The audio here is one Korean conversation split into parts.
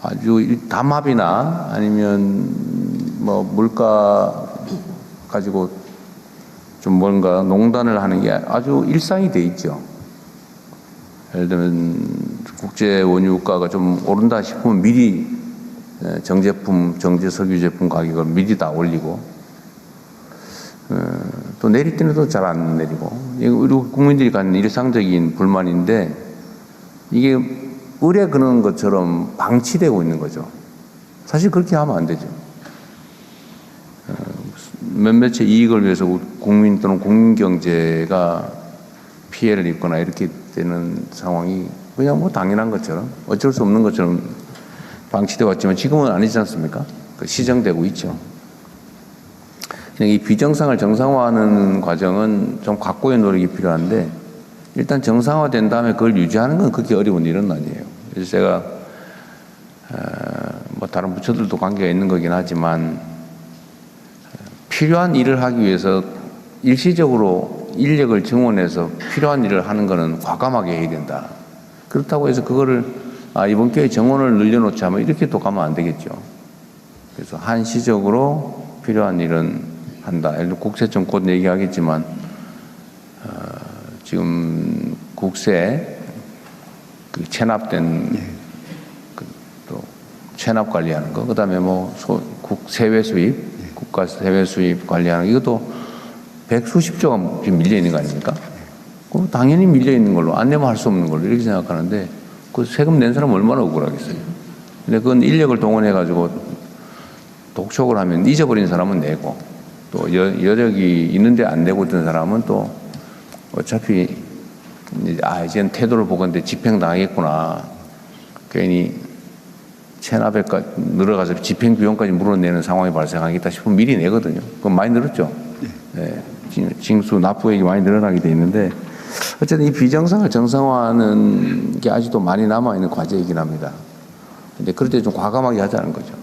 아주 담합이나 아니면 뭐 물가 가지고 좀 뭔가 농단을 하는 게 아주 일상이 돼 있죠. 예를 들면 국제 원유가가 좀 오른다 싶으면 미리 정제품, 정제석유 제품 가격을 미리 다 올리고 또 내릴 때는 또 잘 안 내리고 우리 국민들이 갖는 일상적인 불만인데 이게 의뢰 그는 것처럼 방치되고 있는 거죠. 사실 그렇게 하면 안 되죠. 몇몇의 이익을 위해서 국민 또는 국민경제가 피해를 입거나 이렇게 되는 상황이 그냥 뭐 당연한 것처럼 어쩔 수 없는 것처럼 방치되어 왔지만 지금은 아니지 않습니까? 시정되고 있죠. 이 비정상을 정상화하는 과정은 좀 각고의 노력이 필요한데 일단 정상화된 다음에 그걸 유지하는 건 그렇게 어려운 일은 아니에요. 그래서 제가 뭐 다른 부처들도 관계가 있는 거긴 하지만 필요한 일을 하기 위해서 일시적으로 인력을 증원해서 필요한 일을 하는 거는 과감하게 해야 된다. 그렇다고 해서 그거를 이번 기회에 정원을 늘려놓자 하면 이렇게 또 가면 안 되겠죠. 그래서 한시적으로 필요한 일은 한다. 예를 들어 국세 좀 곧 얘기하겠지만 지금 국세 그 체납된 또 체납 관리하는 거, 그다음에 뭐 세외 수입, 국가 세외 수입 관리하는 거, 이것도 백수십조가 지금 밀려 있는 거 아닙니까? 그럼 당연히 밀려 있는 걸로 안 내면 할 수 없는 걸로 이렇게 생각하는데 그 세금 낸 사람 얼마나 억울하겠어요. 근데 그건 인력을 동원해 가지고 독촉을 하면 잊어버린 사람은 내고 또 여력이 있는데 안 내고 있던 사람은 또 어차피 이제는 태도를 보건데 집행 당하겠구나. 괜히 체납에 늘어가서 집행 비용까지 물어내는 상황이 발생하겠다 싶으면 미리 내거든요. 그건 많이 늘었죠. 네. 징수 납부액이 많이 늘어나게 돼 있는데 어쨌든 이 비정상을 정상화하는 게 아직도 많이 남아 있는 과제이긴 합니다. 근데 그럴 때 좀 과감하게 하자는 거죠.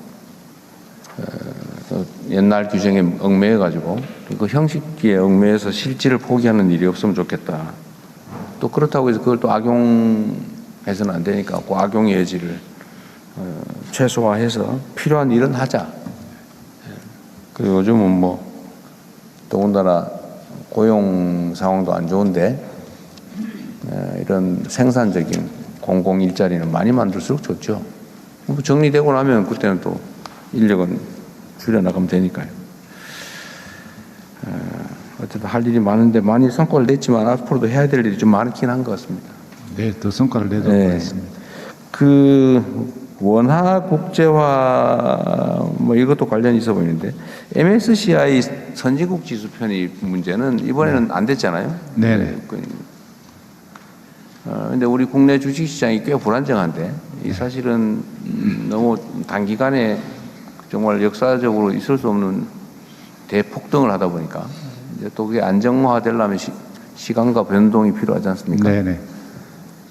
옛날 규정에 얽매여 가지고 그 형식에 얽매여서 실질을 포기하는 일이 없으면 좋겠다. 또 그렇다고 해서 그걸 또 악용해서는 안 되니까 그 악용의 여지를 최소화해서 필요한 일은 하자. 그리고 요즘은 뭐 더군다나 고용 상황도 안 좋은데 이런 생산적인 공공 일자리는 많이 만들수록 좋죠. 정리되고 나면 그때는 또 인력은 줄여나가면 되니까요. 어쨌든 할 일이 많은데 많이 성과를 냈지만 앞으로도 해야 될 일이 좀 많긴 한 것 같습니다. 네, 더 성과를 내도록 하겠습니다. 그 원화 국제화 뭐 이것도 관련이 있어 보이는데 MSCI 선진국 지수 편입 문제는 이번에는 안 됐잖아요. 네네. 근데 우리 국내 주식시장이 꽤 불안정한데 이 사실은 너무 단기간에 정말 역사적으로 있을 수 없는 대폭등을 하다 보니까 이제 또 그게 안정화되려면 시간과 변동이 필요하지 않습니까? 네네.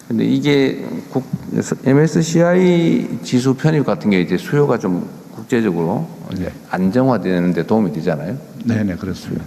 근데 이게 MSCI 지수 편입 같은 게 이제 수요가 좀 국제적으로 네. 안정화되는 데 도움이 되잖아요. 네네, 그렇습니다.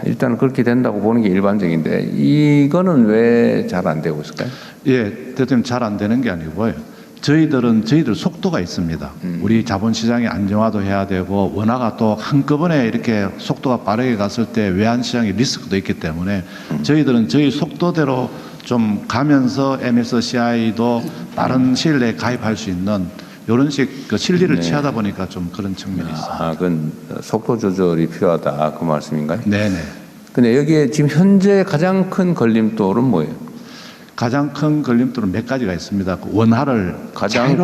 일단 그렇게 된다고 보는 게 일반적인데 이거는 왜 잘 안 되고 있을까요? 예, 대통령 잘 안 되는 게 아니고요. 저희들 속도가 있습니다. 우리 자본시장이 안정화도 해야 되고 원화가 또 한꺼번에 이렇게 속도가 빠르게 갔을 때 외환시장의 리스크도 있기 때문에 저희들은 저희 속도대로 좀 가면서 MSCI도 빠른 시일 내에 가입할 수 있는 이런 식 그 실리를 취하다 보니까 좀 그런 측면이 있습니다. 그건 속도 조절이 필요하다 그 말씀인가요? 네네. 근데 여기에 지금 현재 가장 큰 걸림돌은 뭐예요? 가장 큰 걸림돌은 몇 가지가 있습니다. 그 원화를 가장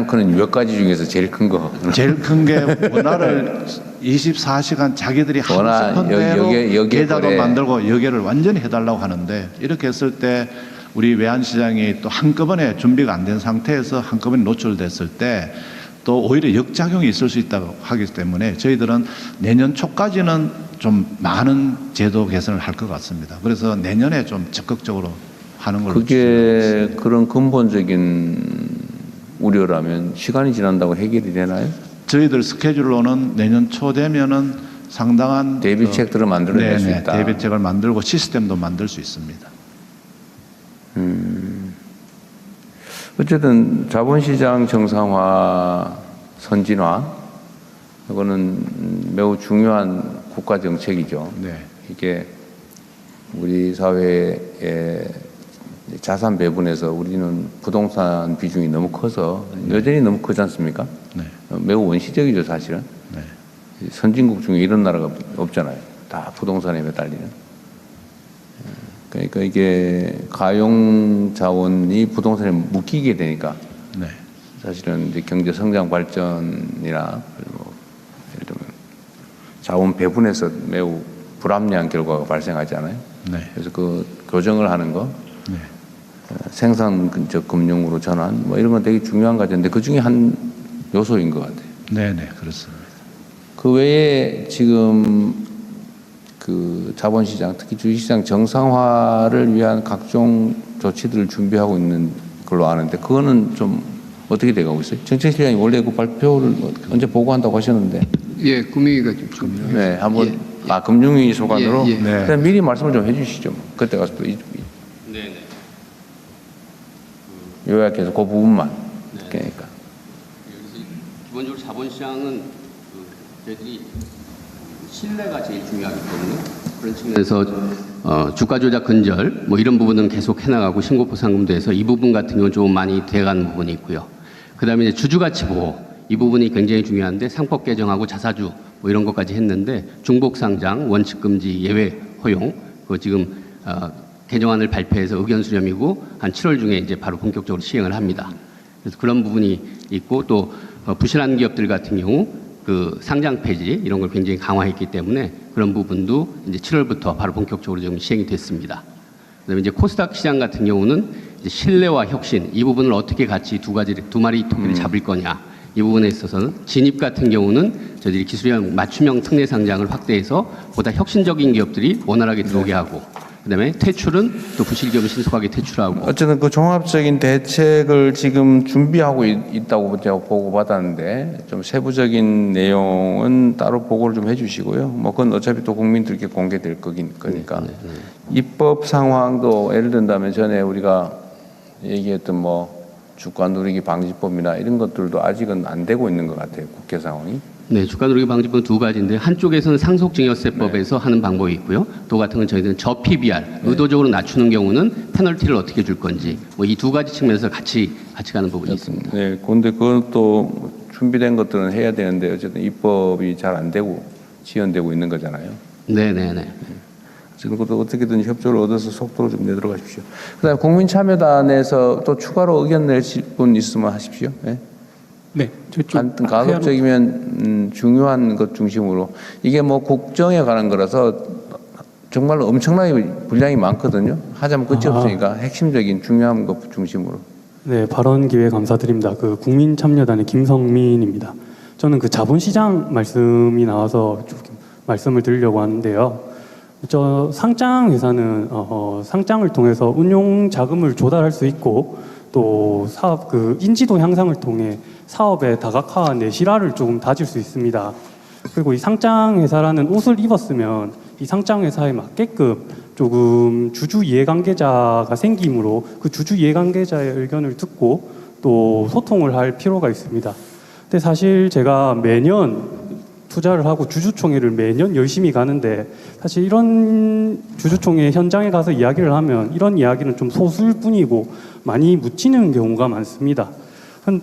큰 몇 가지 중에서 제일 큰 거. 제일 큰 게 원화를 24시간 자기들이 하고 싶은 대로 계좌도 만들고 여기를 완전히 해달라고 하는데 이렇게 했을 때 우리 외환시장이 또 한꺼번에 준비가 안 된 상태에서 한꺼번에 노출됐을 때 또 오히려 역작용이 있을 수 있다고 하기 때문에 저희들은 내년 초까지는 좀 많은 제도 개선을 할 것 같습니다. 그래서 내년에 좀 적극적으로 하는 걸로. 그게 그런 근본적인 우려라면 시간이 지난다고 해결이 되나요? 저희들 스케줄로는 내년 초 되면은 상당한 대비책들을 만들어낼 수 있다. 대비책을 만들고 시스템도 만들 수 있습니다. 어쨌든 자본시장 정상화, 선진화, 이거는 매우 중요한 국가 정책이죠. 네. 이게 우리 사회의 자산 배분에서 우리는 부동산 비중이 너무 커서 여전히 너무 크지 않습니까? 네. 매우 원시적이죠, 사실은. 네. 선진국 중에 이런 나라가 없잖아요. 다 부동산에 매달리는. 그러니까 이게 가용 자원이 부동산에 묶이게 되니까 네. 사실은 이제 경제 성장 발전이나 뭐 예를 들면 자원 배분에서 매우 불합리한 결과가 발생하지 않아요. 네. 그래서 그 교정을 하는 거, 네. 생산적 금융으로 전환, 뭐 이런 건 되게 중요한 과제인데 그 중에 한 요소인 것 같아요. 네, 네, 그렇습니다. 그 외에 지금 그 자본시장, 특히 주식시장 정상화를 위한 각종 조치들을 준비하고 있는 걸로 아는데 그거는 좀 어떻게 돼가고 있어요? 정책실장이 원래 그 발표를 언제 보고한다고 하셨는데. 예, 금융위가 좀. 네, 한번 예, 금융위 소관으로 예, 예. 네. 그냥 미리 말씀을 좀 해주시죠. 그때 가서 또 네네. 요약해서 그 부분만. 그러니까. 여기서 기본적으로 자본시장은 저희들이 신뢰가 제일 중요하기 때문에 그런 측면에서 주가 조작 근절 뭐 이런 부분은 계속 해나가고 신고포 상금도 해서 이 부분 같은 경우는 좀 많이 돼가는 부분이 있고요. 그다음에 이제 주주 가치 보호 이 부분이 굉장히 중요한데 상법 개정하고 자사주 뭐 이런 것까지 했는데 중복 상장 원칙 금지 예외 허용 그거 지금 개정안을 발표해서 의견 수렴이고 한 7월 중에 이제 바로 본격적으로 시행을 합니다. 그래서 그런 부분이 있고 또 부실한 기업들 같은 경우 그 상장 폐지 이런 걸 굉장히 강화했기 때문에 그런 부분도 이제 7월부터 바로 본격적으로 지금 시행이 됐습니다. 그다음에 이제 코스닥 시장 같은 경우는 이제 신뢰와 혁신 이 부분을 어떻게 같이 두 마리 토끼를 잡을 거냐 이 부분에 있어서는 진입 같은 경우는 저희들이 기술형 맞춤형 특례 상장을 확대해서 보다 혁신적인 기업들이 원활하게 들어오게 하고 그다음에 퇴출은 또 부실 기업을 신속하게 퇴출하고 어쨌든 그 종합적인 대책을 지금 준비하고 있다고 제가 보고 받았는데 좀 세부적인 내용은 따로 보고를 좀 해주시고요. 뭐 그건 어차피 또 국민들께 공개될 거니까 입법 상황도 예를 든다면 전에 우리가 얘기했던 뭐 주가 누리기 방지법이나 이런 것들도 아직은 안 되고 있는 것 같아요. 국회 상황이. 네, 주가 누리기 방지법은 두 가지인데 한쪽에서는 상속증여세법에서 하는 방법이 있고요. 또 같은 건 저희들은 저PBR 의도적으로 낮추는 경우는 페널티를 어떻게 줄 건지 뭐 이 두 가지 측면에서 같이 가는 부분이 있습니다. 네, 그런데 그것도 준비된 것들은 해야 되는데 어쨌든 입법이 잘 안 되고 지연되고 있는 거잖아요. 네, 네, 네. 지금 그것도 어떻게든 협조를 얻어서 속도를 좀 내도록 하십시오. 그다음에 국민참여단에서 또 추가로 의견 내실 분 있으면 하십시오. 네. 네, 저쪽 가급적이면 중요한 것 중심으로 이게 뭐 국정에 관한 거라서 정말로 엄청나게 분량이 많거든요. 하자면 끝이 없으니까 핵심적인 중요한 것 중심으로. 네, 발언 기회 감사드립니다. 그 국민참여단의 김성민입니다. 저는 그 자본시장 말씀이 나와서 좀 말씀을 드리려고 하는데요. 저 상장 회사는 상장을 통해서 운용 자금을 조달할 수 있고 또 사업 그 인지도 향상을 통해 사업의 다각화와 내실화를 조금 다질 수 있습니다. 그리고 이 상장 회사라는 옷을 입었으면 이 상장 회사에 맞게끔 조금 주주 이해관계자가 생기므로 그 주주 이해관계자의 의견을 듣고 또 소통을 할 필요가 있습니다. 근데 사실 제가 매년 투자를 하고 주주총회를 매년 열심히 가는데 사실 이런 주주총회 현장에 가서 이야기를 하면 이런 이야기는 좀 소수일 뿐이고 많이 묻히는 경우가 많습니다.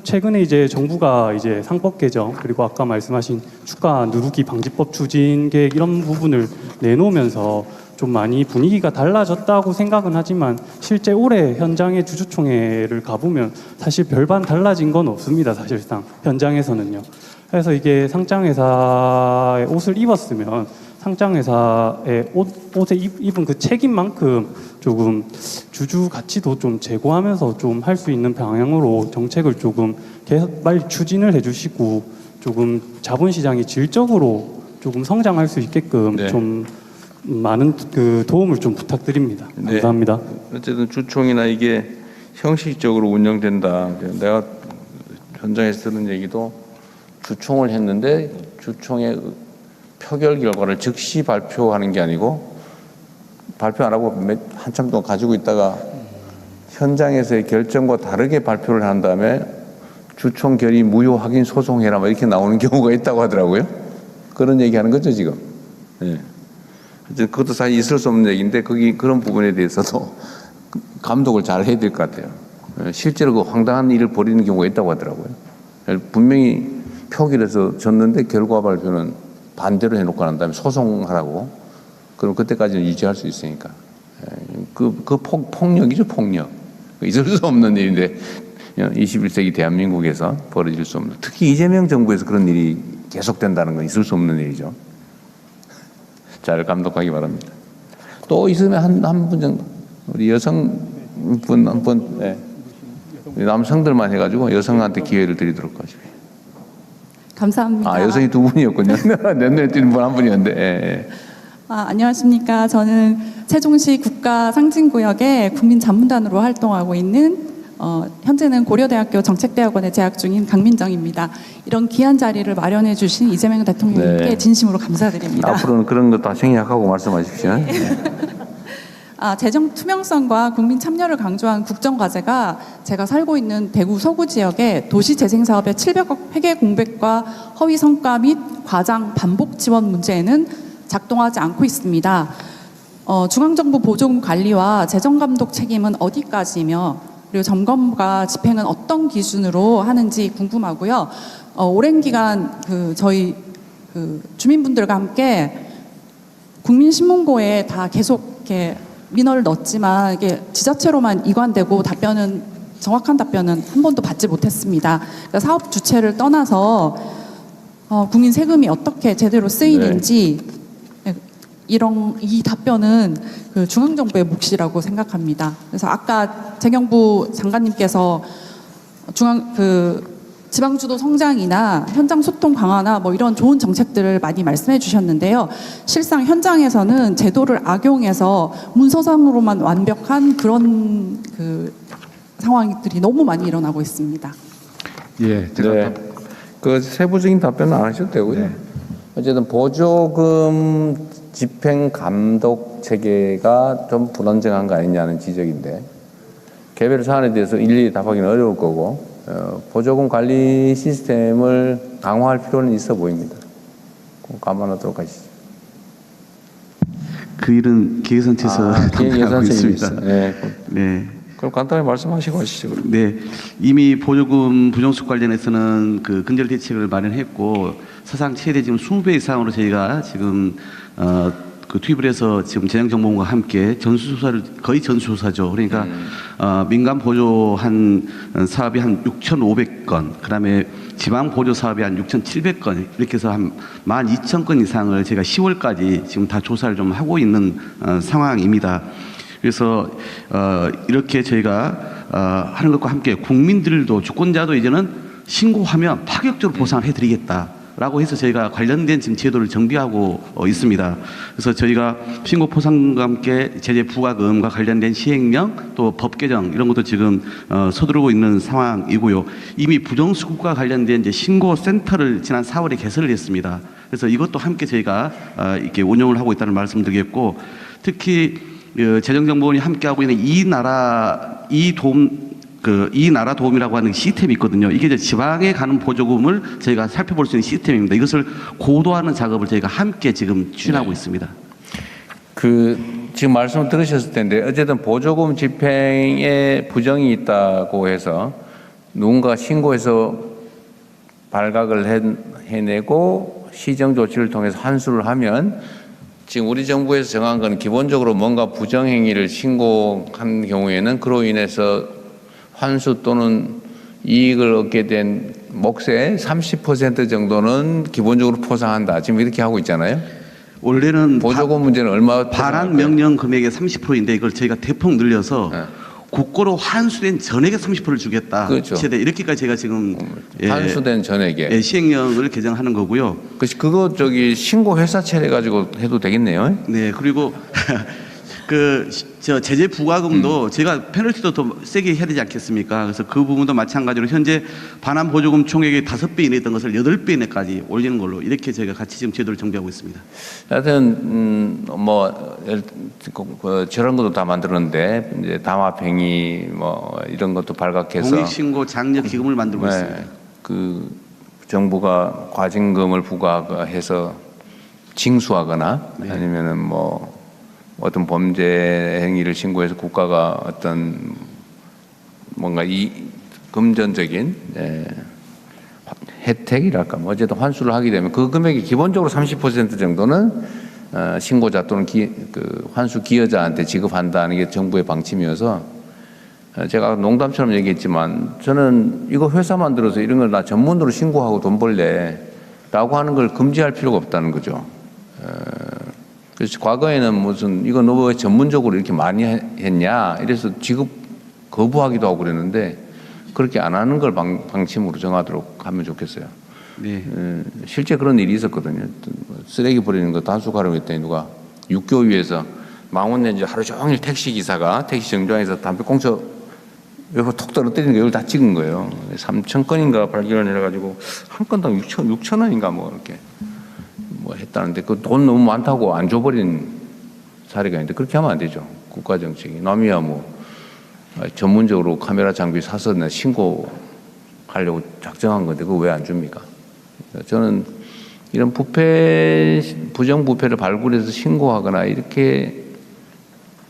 최근에 이제 정부가 이제 상법 개정 그리고 아까 말씀하신 주가 누르기 방지법 추진 계획 이런 부분을 내놓으면서 좀 많이 분위기가 달라졌다고 생각은 하지만 실제 올해 현장의 주주총회를 가보면 사실 별반 달라진 건 없습니다. 사실상 현장에서는요. 그래서 이게 상장회사의 옷을 입었으면 상장회사의 옷에 입은 그 책임만큼 조금 주주 가치도 좀 제고하면서 좀 할 수 있는 방향으로 정책을 조금 계속 빨리 추진을 해주시고 조금 자본시장이 질적으로 조금 성장할 수 있게끔 네. 좀 많은 그 도움을 좀 부탁드립니다. 네. 감사합니다. 어쨌든 주총이나 이게 형식적으로 운영된다. 내가 현장에서 들은 얘기도 주총을 했는데 주총의 표결 결과를 즉시 발표하는 게 아니고 발표 안 하고 한참 동안 가지고 있다가 현장에서의 결정과 다르게 발표를 한 다음에 주총 결의 무효 확인 소송해라 뭐 이렇게 나오는 경우가 있다고 하더라고요. 그런 얘기하는 거죠 지금. 예. 그것도 사실 있을 수 없는 얘기인데 그런 부분에 대해서도 감독을 잘 해야 될 것 같아요. 실제로 그 황당한 일을 벌이는 경우가 있다고 하더라고요. 분명히 표기를 졌는데 결과 발표는 반대로 해놓고 난 다음에 소송하라고. 그럼 그때까지는 유지할 수 있으니까. 폭력이죠, 폭력. 있을 수 없는 일인데 21세기 대한민국에서 벌어질 수 없는. 특히 이재명 정부에서 그런 일이 계속된다는 건 있을 수 없는 일이죠. 잘 감독하기 바랍니다. 또 있으면 한 분 정도 우리 여성분 한 분, 네. 남성들만 해가지고 여성한테 기회를 드리도록 하십시오. 감사합니다. 아, 여성이 두 분이었군요. 넷넷 뛰는 분 한 분이었는데. 예. 안녕하십니까. 저는 세종시 국가상징구역의 국민자문단으로 활동하고 있는 현재는 고려대학교 정책대학원에 재학 중인 강민정입니다. 이런 귀한 자리를 마련해 주신 이재명 대통령님께 네. 진심으로 감사드립니다. 앞으로는 그런 거 다 생략하고 말씀하십시오. 재정 투명성과 국민 참여를 강조한 국정과제가 제가 살고 있는 대구 서구 지역의 도시재생사업의 700억 회계 공백과 허위 성과 및 과장 반복 지원 문제에는 작동하지 않고 있습니다. 중앙정부 보조금 관리와 재정감독 책임은 어디까지이며 그리고 점검과 집행은 어떤 기준으로 하는지 궁금하고요. 오랜 기간 저희 주민분들과 함께 국민신문고에 다 계속 이렇게 민원을 넣었지만 이게 지자체로만 이관되고 정확한 답변은 한 번도 받지 못했습니다. 그러니까 사업 주체를 떠나서 국민 세금이 어떻게 제대로 쓰이는지 이 답변은 중앙정부의 몫이라고 생각합니다. 그래서 아까 재경부 장관님께서 지방주도 성장이나 현장 소통 강화나 뭐 이런 좋은 정책들을 많이 말씀해 주셨는데요. 실상 현장에서는 제도를 악용해서 문서상으로만 완벽한 그런 상황들이 너무 많이 일어나고 있습니다. 예, 제가 네. 그 세부적인 답변은 안 하셔도 되고요. 네. 어쨌든 보조금 집행 감독 체계가 좀 불안정한 거 아니냐는 지적인데 개별 사안에 대해서 일일이 답하기는 어려울 거고 보조금 관리 시스템을 강화할 필요는 있어 보입니다. 감안하도록 하시죠. 그 일은 기획산체에서 담당하고 있습니다. 네. 네. 그럼 간단히 말씀하시고 하시죠. 그럼. 네, 이미 보조금 부정수급 관련해서는 근절 대책을 마련했고 사상 최대 지금 20배 이상으로 저희가 지금 투입을 해서 지금 재정정보원과 함께 전수조사를 거의 전수조사죠. 그러니까 민간 보조한 사업이 한 6,500건, 그다음에 지방 보조 사업이 한 6,700건 이렇게 해서 한 12,000건 이상을 제가 10월까지 지금 다 조사를 좀 하고 있는 상황입니다. 그래서 이렇게 저희가 하는 것과 함께 국민들도 주권자도 이제는 신고하면 파격적으로 보상을 해드리겠다라고 해서 저희가 관련된 지금 제도를 정비하고 있습니다. 그래서 저희가 신고 포상과 함께 제재 부과금과 관련된 시행령 또 법 개정 이런 것도 지금 서두르고 있는 상황이고요. 이미 부정수급과 관련된 이제 신고 센터를 지난 4월에 개설을 했습니다. 그래서 이것도 함께 저희가 이렇게 운영을 하고 있다는 말씀드리겠고, 특히 재정정보원이 함께하고 있는 이 나라 도움이라고 하는 시스템이 있거든요. 이게 이제 지방에 가는 보조금을 저희가 살펴볼 수 있는 시스템입니다. 이것을 고도화하는 작업을 저희가 함께 지금 추진하고 있습니다. 지금 말씀을 들으셨을 텐데 어쨌든 보조금 집행에 부정이 있다고 해서 누군가 신고해서 발각을 해내고 시정 조치를 통해서 환수를 하면 지금 우리 정부에서 정한 건 기본적으로 뭔가 부정행위를 신고한 경우에는 그로 인해서 환수 또는 이익을 얻게 된 몫의 30% 정도는 기본적으로 포상한다. 지금 이렇게 하고 있잖아요. 원래는 보조금 문제는 얼마 반환 명령 금액의 30%인데 이걸 저희가 대폭 늘려서 국고로 환수된 전액의 30%를 주겠다. 그렇죠. 최대 이렇게까지 제가 지금 환수된 전액에 시행령을 개정하는 거고요. 그거 신고 회사 차례 가지고 해도 되겠네요. 네, 그리고 저 제재 부과금도 제가 페널티도 더 세게 해야 되지 않겠습니까? 그래서 그 부분도 마찬가지로 현재 반환 보조금 총액이 5배 이내 있던 것을 8배 이내까지 올리는 걸로 이렇게 저희가 같이 지금 제도를 정비하고 있습니다. 하여튼 저런 것도 다 만들었는데 이제 담합행위 뭐 이런 것도 발각해서 공익신고 장려 기금을 만들고 있습니다. 그 정부가 과징금을 부과해서 징수하거나 네. 아니면은 뭐 어떤 범죄 행위를 신고해서 국가가 어떤 뭔가 이 금전적인 혜택이랄까 뭐 어쨌든 환수를 하게 되면 그 금액이 기본적으로 30% 정도는 신고자 또는 그 환수 기여자한테 지급한다는 게 정부의 방침이어서 제가 농담처럼 얘기했지만 저는 이거 회사 만들어서 이런 걸 나 전문으로 신고하고 돈 벌래라고 하는 걸 금지할 필요가 없다는 거죠. 그래서 과거에는 무슨 이거 너 왜 전문적으로 이렇게 많이 했냐 이래서 지급 거부하기도 하고 그랬는데 그렇게 안 하는 걸 방침으로 정하도록 하면 좋겠어요. 네. 실제 그런 일이 있었거든요. 쓰레기 버리는 거 단속하려고 했더니 누가 육교위에서 망원내 이제 하루 종일 택시 기사가 택시 정류장에서 담배꽁초 여기 톡 떨어뜨리는 거 이걸 다 찍은 거예요. 3,000건인가 발견을 해가지고 한 건당 6천 원인가 뭐 이렇게 뭐 했다는데 그 돈 너무 많다고 안 줘버린 사례가 있는데 그렇게 하면 안 되죠. 국가 정책이 남이야 뭐 전문적으로 카메라 장비 사서 신고하려고 작정한 건데 그거 왜 안 줍니까? 저는 이런 부정부패를 발굴해서 신고하거나 이렇게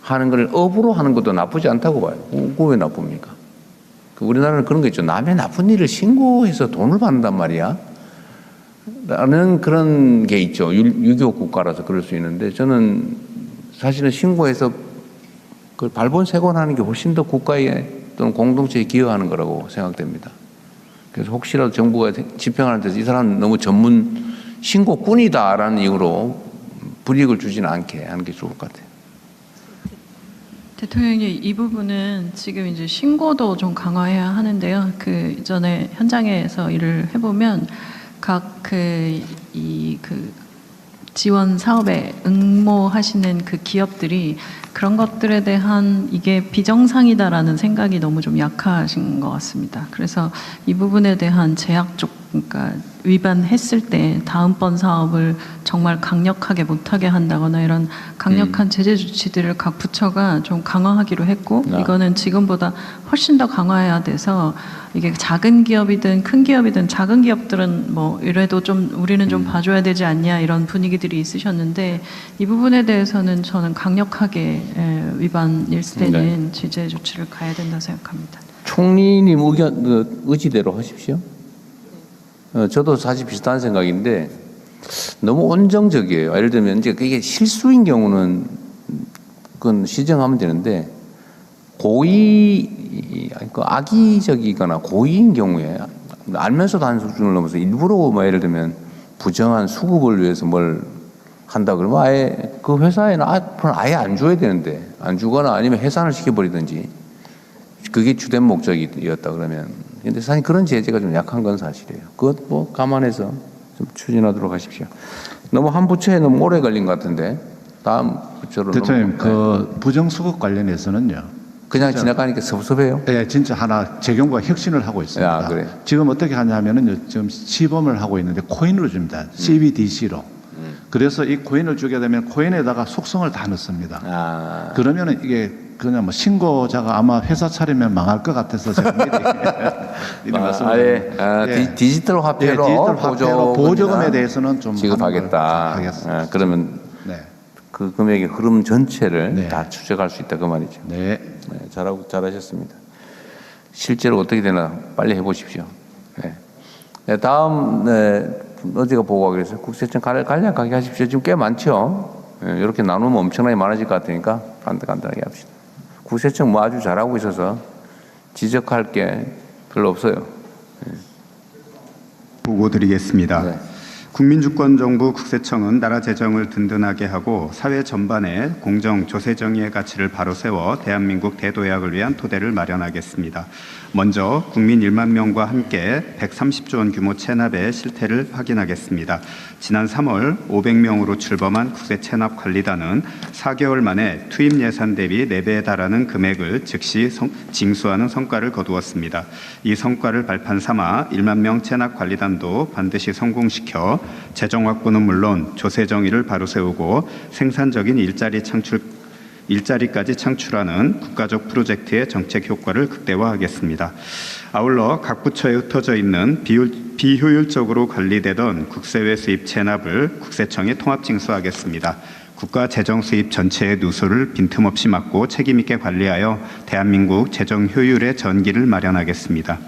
하는 걸 업으로 하는 것도 나쁘지 않다고 봐요. 그거 왜 나쁩니까? 우리나라는 그런 거 있죠. 남의 나쁜 일을 신고해서 돈을 받는단 말이야. 라는 그런 게 있죠. 유교 국가라서 그럴 수 있는데 저는 사실은 신고해서 그걸 발본색원하는 게 훨씬 더 국가에 또는 공동체에 기여하는 거라고 생각됩니다. 그래서 혹시라도 정부가 집행하는 데서 이 사람은 너무 전문 신고꾼이다라는 이유로 불이익을 주지는 않게 하는 게 좋을 것 같아요. 대통령님, 이 부분은 지금 이제 신고도 좀 강화해야 하는데요. 그 이전에 현장에서 일을 해보면 각 지원 사업에 응모하시는 그 기업들이 그런 것들에 대한 이게 비정상이다라는 생각이 너무 좀 약하신 것 같습니다. 그래서 이 부분에 대한 제약적, 그러니까 위반했을 때 다음번 사업을 정말 강력하게 못하게 한다거나 이런 강력한 제재 조치들을 각 부처가 좀 강화하기로 했고 이거는 지금보다 훨씬 더 강화해야 돼서 이게 작은 기업이든 큰 기업이든 작은 기업들은 뭐 이래도 좀 우리는 좀 봐줘야 되지 않냐 이런 분위기들이 있으셨는데 이 부분에 대해서는 저는 강력하게 위반일수 때는 제재 조치를 가야 된다 생각합니다. 총리님 의지대로 하십시오. 저도 사실 비슷한 생각인데 너무 온정적이에요. 예를 들면 이제 그게 실수인 경우는 그건 시정하면 되는데 악의적이거나 고의인 경우에 알면서도 한 수준을 넘어서 일부러 뭐 예를 들면 부정한 수급을 위해서 뭘 한다 그러면 아예 그 회사에는 아예 안 줘야 되는데 안 주거나 아니면 해산을 시켜버리든지 그게 주된 목적이었다 그러면 근데 사실 그런 제재가 좀 약한 건 사실이에요. 그것 뭐 감안해서 좀 추진하도록 하십시오. 너무 한 부처에 너무 오래 걸린 것 같은데 다음 부처로 대통령 그 부정수급 관련해서는요. 그냥 지나가니까 섭섭해요. 네, 진짜 하나 재경부가 혁신을 하고 있습니다. 야, 그래. 지금 어떻게 하냐면은 지금 시범을 하고 있는데 코인으로 줍니다. CBDC로. 그래서 이 코인을 주게 되면 코인에다가 속성을 다 넣습니다. 그러면은 이게 그냥 뭐 신고자가 아마 회사 차리면 망할 것 같아서 제가 미리 말씀드립니다. 디지털 화폐로, 보조금에 대해서는 좀 지급하겠다. 하겠습니다. 그러면 네. 그 금액의 흐름 전체를 다 추적할 수 있다 그 말이죠. 네. 잘하셨습니다. 실제로 어떻게 되나 빨리 해보십시오. 다음 어디가 보고하기로 했어요? 국세청 간략하게 하십시오. 지금 꽤 많죠. 이렇게 나누면 엄청나게 많아질 것 같으니까 간단하게 합시다. 국세청 뭐 아주 잘하고 있어서 지적할 게 별로 없어요. 보고 드리겠습니다. 네. 국민주권정부 국세청은 나라 재정을 든든하게 하고 사회 전반에 공정, 조세정의의 가치를 바로 세워 대한민국 대도약을 위한 토대를 마련하겠습니다. 먼저 국민 1만 명과 함께 130조 원 규모 체납의 실태를 확인하겠습니다. 지난 3월 500명으로 출범한 국세체납관리단은 4개월 만에 투입 예산 대비 4배에 달하는 금액을 즉시 징수하는 성과를 거두었습니다. 이 성과를 발판 삼아 1만 명 체납관리단도 반드시 성공시켜 재정 확보는 물론 조세 정의를 바로 세우고 생산적인 일자리까지 창출하는 국가적 프로젝트의 정책 효과를 극대화하겠습니다. 아울러 각 부처에 흩어져 있는 비효율적으로 관리되던 국세외 수입 체납을 국세청에 통합 징수하겠습니다. 국가 재정 수입 전체의 누수를 빈틈없이 막고 책임 있게 관리하여 대한민국 재정 효율의 전기를 마련하겠습니다.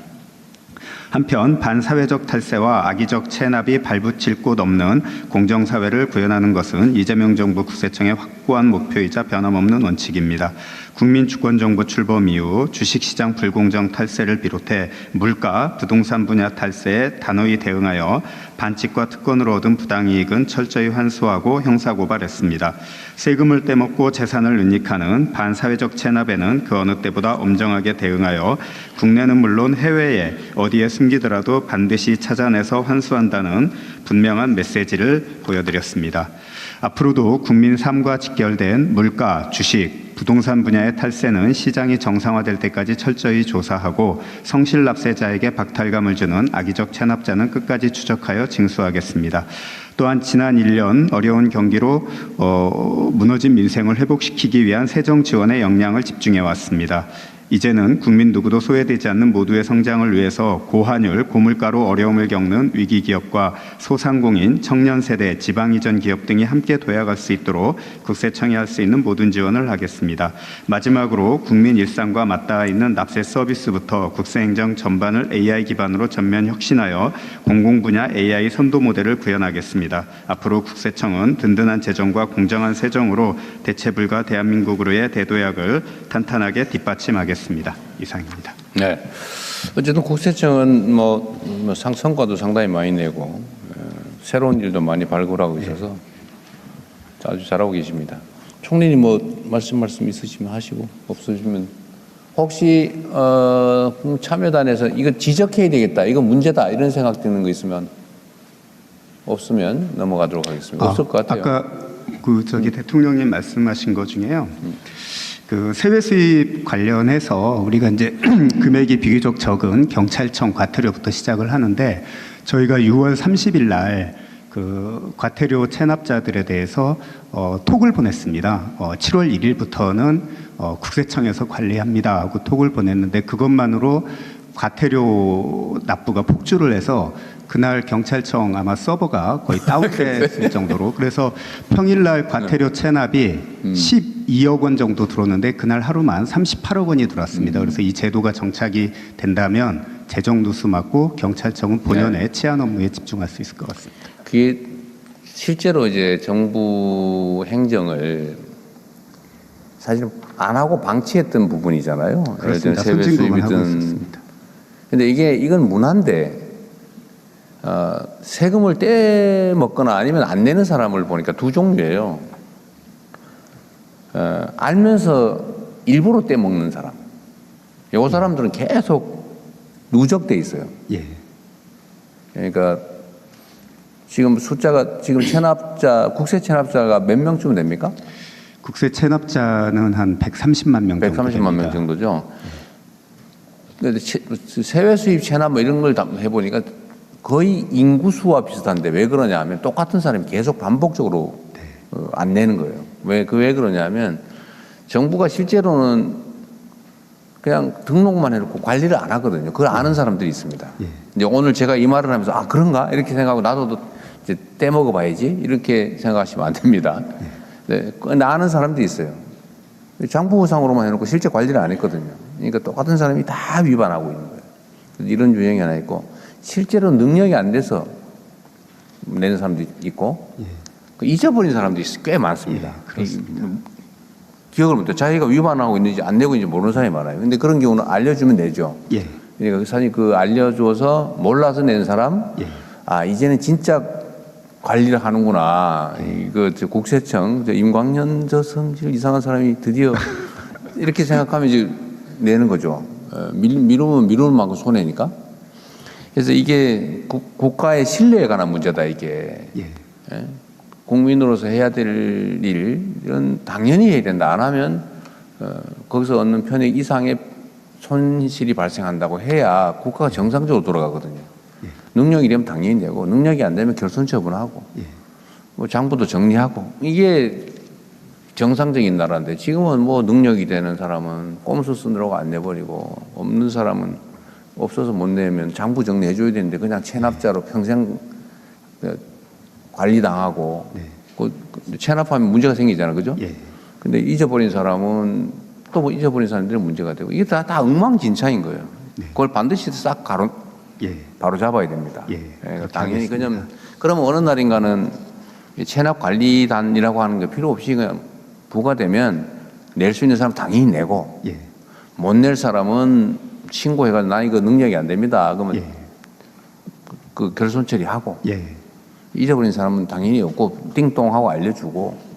한편 반사회적 탈세와 악의적 체납이 발붙일 곳 없는 공정사회를 구현하는 것은 이재명 정부 국세청의 확고한 목표이자 변함없는 원칙입니다. 국민주권정부 출범 이후 주식시장 불공정 탈세를 비롯해 물가, 부동산 분야 탈세에 단호히 대응하여 반칙과 특권으로 얻은 부당이익은 철저히 환수하고 형사고발했습니다. 세금을 떼먹고 재산을 은닉하는 반사회적 체납에는 그 어느 때보다 엄정하게 대응하여 국내는 물론 해외에 어디에 숨기더라도 반드시 찾아내서 환수한다는 분명한 메시지를 보여드렸습니다. 앞으로도 국민 삶과 직결된 물가, 주식, 부동산 분야의 탈세는 시장이 정상화될 때까지 철저히 조사하고 성실납세자에게 박탈감을 주는 악의적 체납자는 끝까지 추적하여 징수하겠습니다. 또한 지난 1년 어려운 경기로 무너진 민생을 회복시키기 위한 세정 지원의 역량을 집중해 왔습니다. 이제는 국민 누구도 소외되지 않는 모두의 성장을 위해서 고환율, 고물가로 어려움을 겪는 위기 기업과 소상공인, 청년 세대, 지방 이전 기업 등이 함께 도약할 수 있도록 국세청이 할 수 있는 모든 지원을 하겠습니다. 마지막으로 국민 일상과 맞닿아 있는 납세 서비스부터 국세행정 전반을 AI 기반으로 전면 혁신하여 공공 분야 AI 선도 모델을 구현하겠습니다. 앞으로 국세청은 든든한 재정과 공정한 세정으로 대체불가 대한민국으로의 대도약을 탄탄하게 뒷받침하겠습니다. 이상입니다. 네. 어쨌든 국세청은 성과도 상당히 많이 내고 새로운 일도 많이 발굴하고 있어서 아주 잘하고 계십니다. 총리님 말씀 있으시면 하시고 없으시면 혹시 참여단에서 이거 지적해야 되겠다, 이거 문제다 이런 생각 드는 거 있으면 없으면 넘어가도록 하겠습니다. 없을 것 같아요. 아까 대통령님 말씀하신 것 중에요. 그 세외 수입 관련해서 우리가 이제 금액이 비교적 적은 경찰청 과태료부터 시작을 하는데 저희가 6월 30일 날 그 과태료 체납자들에 대해서 톡을 보냈습니다. 7월 1일부터는 국세청에서 관리합니다 하고 톡을 보냈는데 그것만으로 과태료 납부가 폭주를 해서 그날 경찰청 아마 서버가 거의 다운됐을 정도로 그래서 평일날 과태료 체납이 12억 원 정도 들어오는데 그날 하루만 38억 원이 들어왔습니다. 그래서 이 제도가 정착이 된다면 재정 누수 막고 경찰청은 본연의 치안 업무에 집중할 수 있을 것 같습니다. 그게 실제로 이제 정부 행정을 사실 안 하고 방치했던 부분이잖아요. 그렇습니다. 세외 수입이든. 근데 이건 문화인데 세금을 떼먹거나 아니면 안 내는 사람을 보니까 두 종류예요. 알면서 일부러 떼먹는 사람. 요 사람들은 계속 누적돼 있어요. 예. 그러니까 지금 숫자가 지금 국세 체납자가 몇 명쯤 됩니까? 국세 체납자는 한 130만 명 정도 130만 명 정도죠. 근데 세외 수입 체납 이런 걸 해보니까 거의 인구수와 비슷한데 왜 그러냐 하면 똑같은 사람이 계속 반복적으로 안 내는 거예요. 왜 그러냐 하면 정부가 실제로는 그냥 등록만 해놓고 관리를 안 하거든요. 그걸 아는 사람들이 있습니다. 이제 오늘 제가 이 말을 하면서 그런가? 이렇게 생각하고 나도 이제 떼먹어 봐야지 이렇게 생각하시면 안 됩니다. 네, 아는 사람들이 있어요. 장부상으로만 해놓고 실제 관리를 안 했거든요. 그러니까 똑같은 사람이 다 위반하고 있는 거예요. 이런 유형이 하나 있고 실제로 능력이 안 돼서 내는 사람도 있고 잊어버린 사람들이 꽤 많습니다. 기억을 못해. 자기가 위반하고 있는지 안 내고 있는지 모르는 사람이 많아요. 근데 그런 경우는 알려주면 내죠. 그러니까 사실 알려줘서 몰라서 낸 사람, 이제는 진짜 관리를 하는구나. 국세청, 임광현 성질 이상한 사람이 드디어 이렇게 생각하면 이제 내는 거죠. 미루면 만큼 손해니까. 그래서 이게 국가의 신뢰에 관한 문제다, 이게. 국민으로서 해야 될 일은 당연히 해야 된다. 안 하면 거기서 얻는 편익 이상의 손실이 발생한다고 해야 국가가 정상적으로 돌아가거든요. 능력이 되면 당연히 되고 능력이 안 되면 결손 처분하고 뭐 장부도 정리하고 이게 정상적인 나라인데 지금은 뭐 능력이 되는 사람은 꼼수 쓰느라고 안 내버리고 없는 사람은 없어서 못 내면 장부 정리해줘야 되는데 그냥 체납자로 평생 관리당하고 체납하면 문제가 생기잖아요. 그죠? 근데 잊어버린 사람은 또 뭐 잊어버린 사람들은 문제가 되고 이게 다 엉망진창인 거예요. 그걸 반드시 싹 바로 잡아야 됩니다. 당연히 그러면 어느 날인가는 체납관리단이라고 하는 게 필요 없이 그냥 부과되면 낼 수 있는 사람 당연히 내고 못 낼 사람은 신고해가지고 나 이거 능력이 안 됩니다. 그러면 그 결손 처리하고 잊어버린 사람은 당연히 없고 띵동하고 알려주고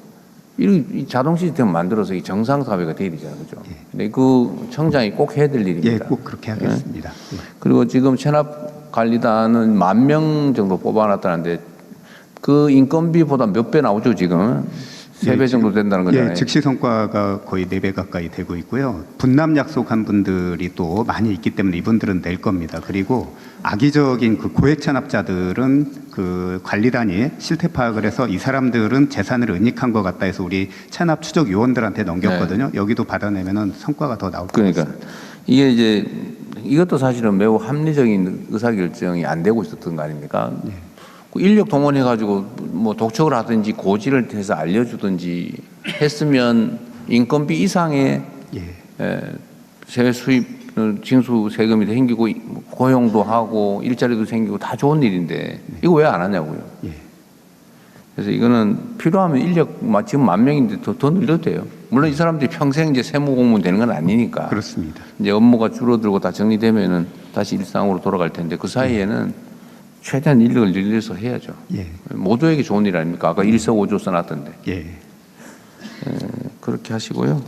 이 자동 시스템 만들어서 이 정상 사회가 돼야 되잖아요. 그죠? 근데 그 청장이 꼭 해야 될 일입니다. 꼭 그렇게 하겠습니다. 그리고 지금 체납관리단은 10,000명 정도 뽑아놨다는데 그 인건비보다 몇 배 나오죠, 지금? 3배 정도 된다는 거잖아요. 즉시 성과가 거의 4배 가까이 되고 있고요. 분남 약속한 분들이 또 많이 있기 때문에 이분들은 낼 겁니다. 그리고 악의적인 그 고액 체납자들은 그 관리단이 실태 파악을 해서 이 사람들은 재산을 은닉한 것 같다 해서 우리 체납 추적 요원들한테 넘겼거든요. 여기도 받아내면은 성과가 더 나올 것 같습니다. 그러니까 이게 이제 이것도 사실은 매우 합리적인 의사결정이 안 되고 있었던 거 아닙니까? 인력 동원해가지고 뭐 독촉을 하든지 고지를 해서 알려주든지 했으면 인건비 이상의 세외 수입 징수 세금이 생기고 고용도 하고 일자리도 생기고 다 좋은 일인데 이거 왜 안 하냐고요. 그래서 이거는 필요하면 인력 지금 10,000명인데 더 늘려도 돼요. 물론 이 사람들이 평생 이제 세무 공무원 되는 건 아니니까. 그렇습니다. 이제 업무가 줄어들고 다 정리되면은 다시 일상으로 돌아갈 텐데 그 사이에는 최대한 인력을 늘려서 해야죠. 모두에게 좋은 일 아닙니까? 아까 일석오조 써놨던데. 그렇게 하시고요.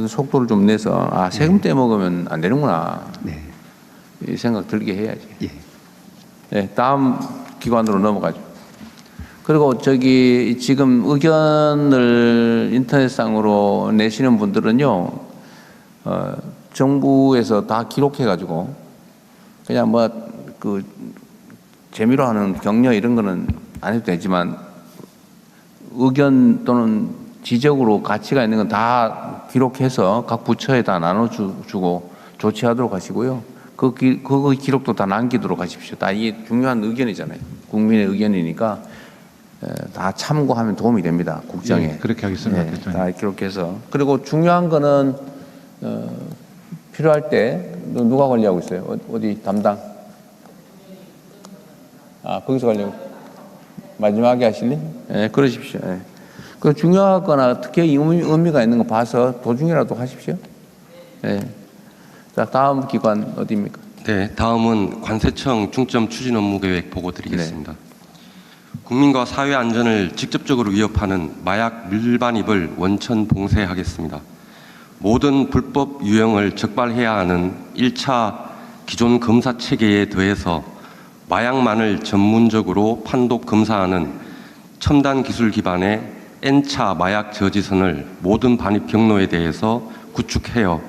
속도를 좀 내서 세금 떼먹으면 안 되는구나. 이 생각 들게 해야지. 다음 기관으로 넘어가죠. 그리고 저기 지금 의견을 인터넷상으로 내시는 분들은요, 정부에서 다 기록해가지고 그냥 뭐 그 재미로 하는 격려 이런 거는 안 해도 되지만 의견 또는 지적으로 가치가 있는 건 다 기록해서 각 부처에 다 나눠주고 조치하도록 하시고요. 그 기록도 다 남기도록 하십시오. 다 이게 중요한 의견이잖아요. 국민의 의견이니까 다 참고하면 도움이 됩니다. 국정에. 그렇게 하겠습니다. 다 기록해서. 그리고 중요한 거는 필요할 때 누가 관리하고 있어요? 어디 담당? 거기서 관리하고. 마지막에 하실래? 그러십시오. 그 중요하거나 특히 의미가 있는 거 봐서 도중이라도 하십시오. 자, 다음 기관 어디입니까? 네, 다음은 관세청 중점 추진 업무 계획 보고 드리겠습니다. 국민과 사회 안전을 직접적으로 위협하는 마약 밀반입을 원천 봉쇄하겠습니다. 모든 불법 유형을 적발해야 하는 1차 기존 검사 체계에 더해서 마약만을 전문적으로 판독 검사하는 첨단 기술 기반의 N차 마약 저지선을 모든 반입 경로에 대해서 구축하여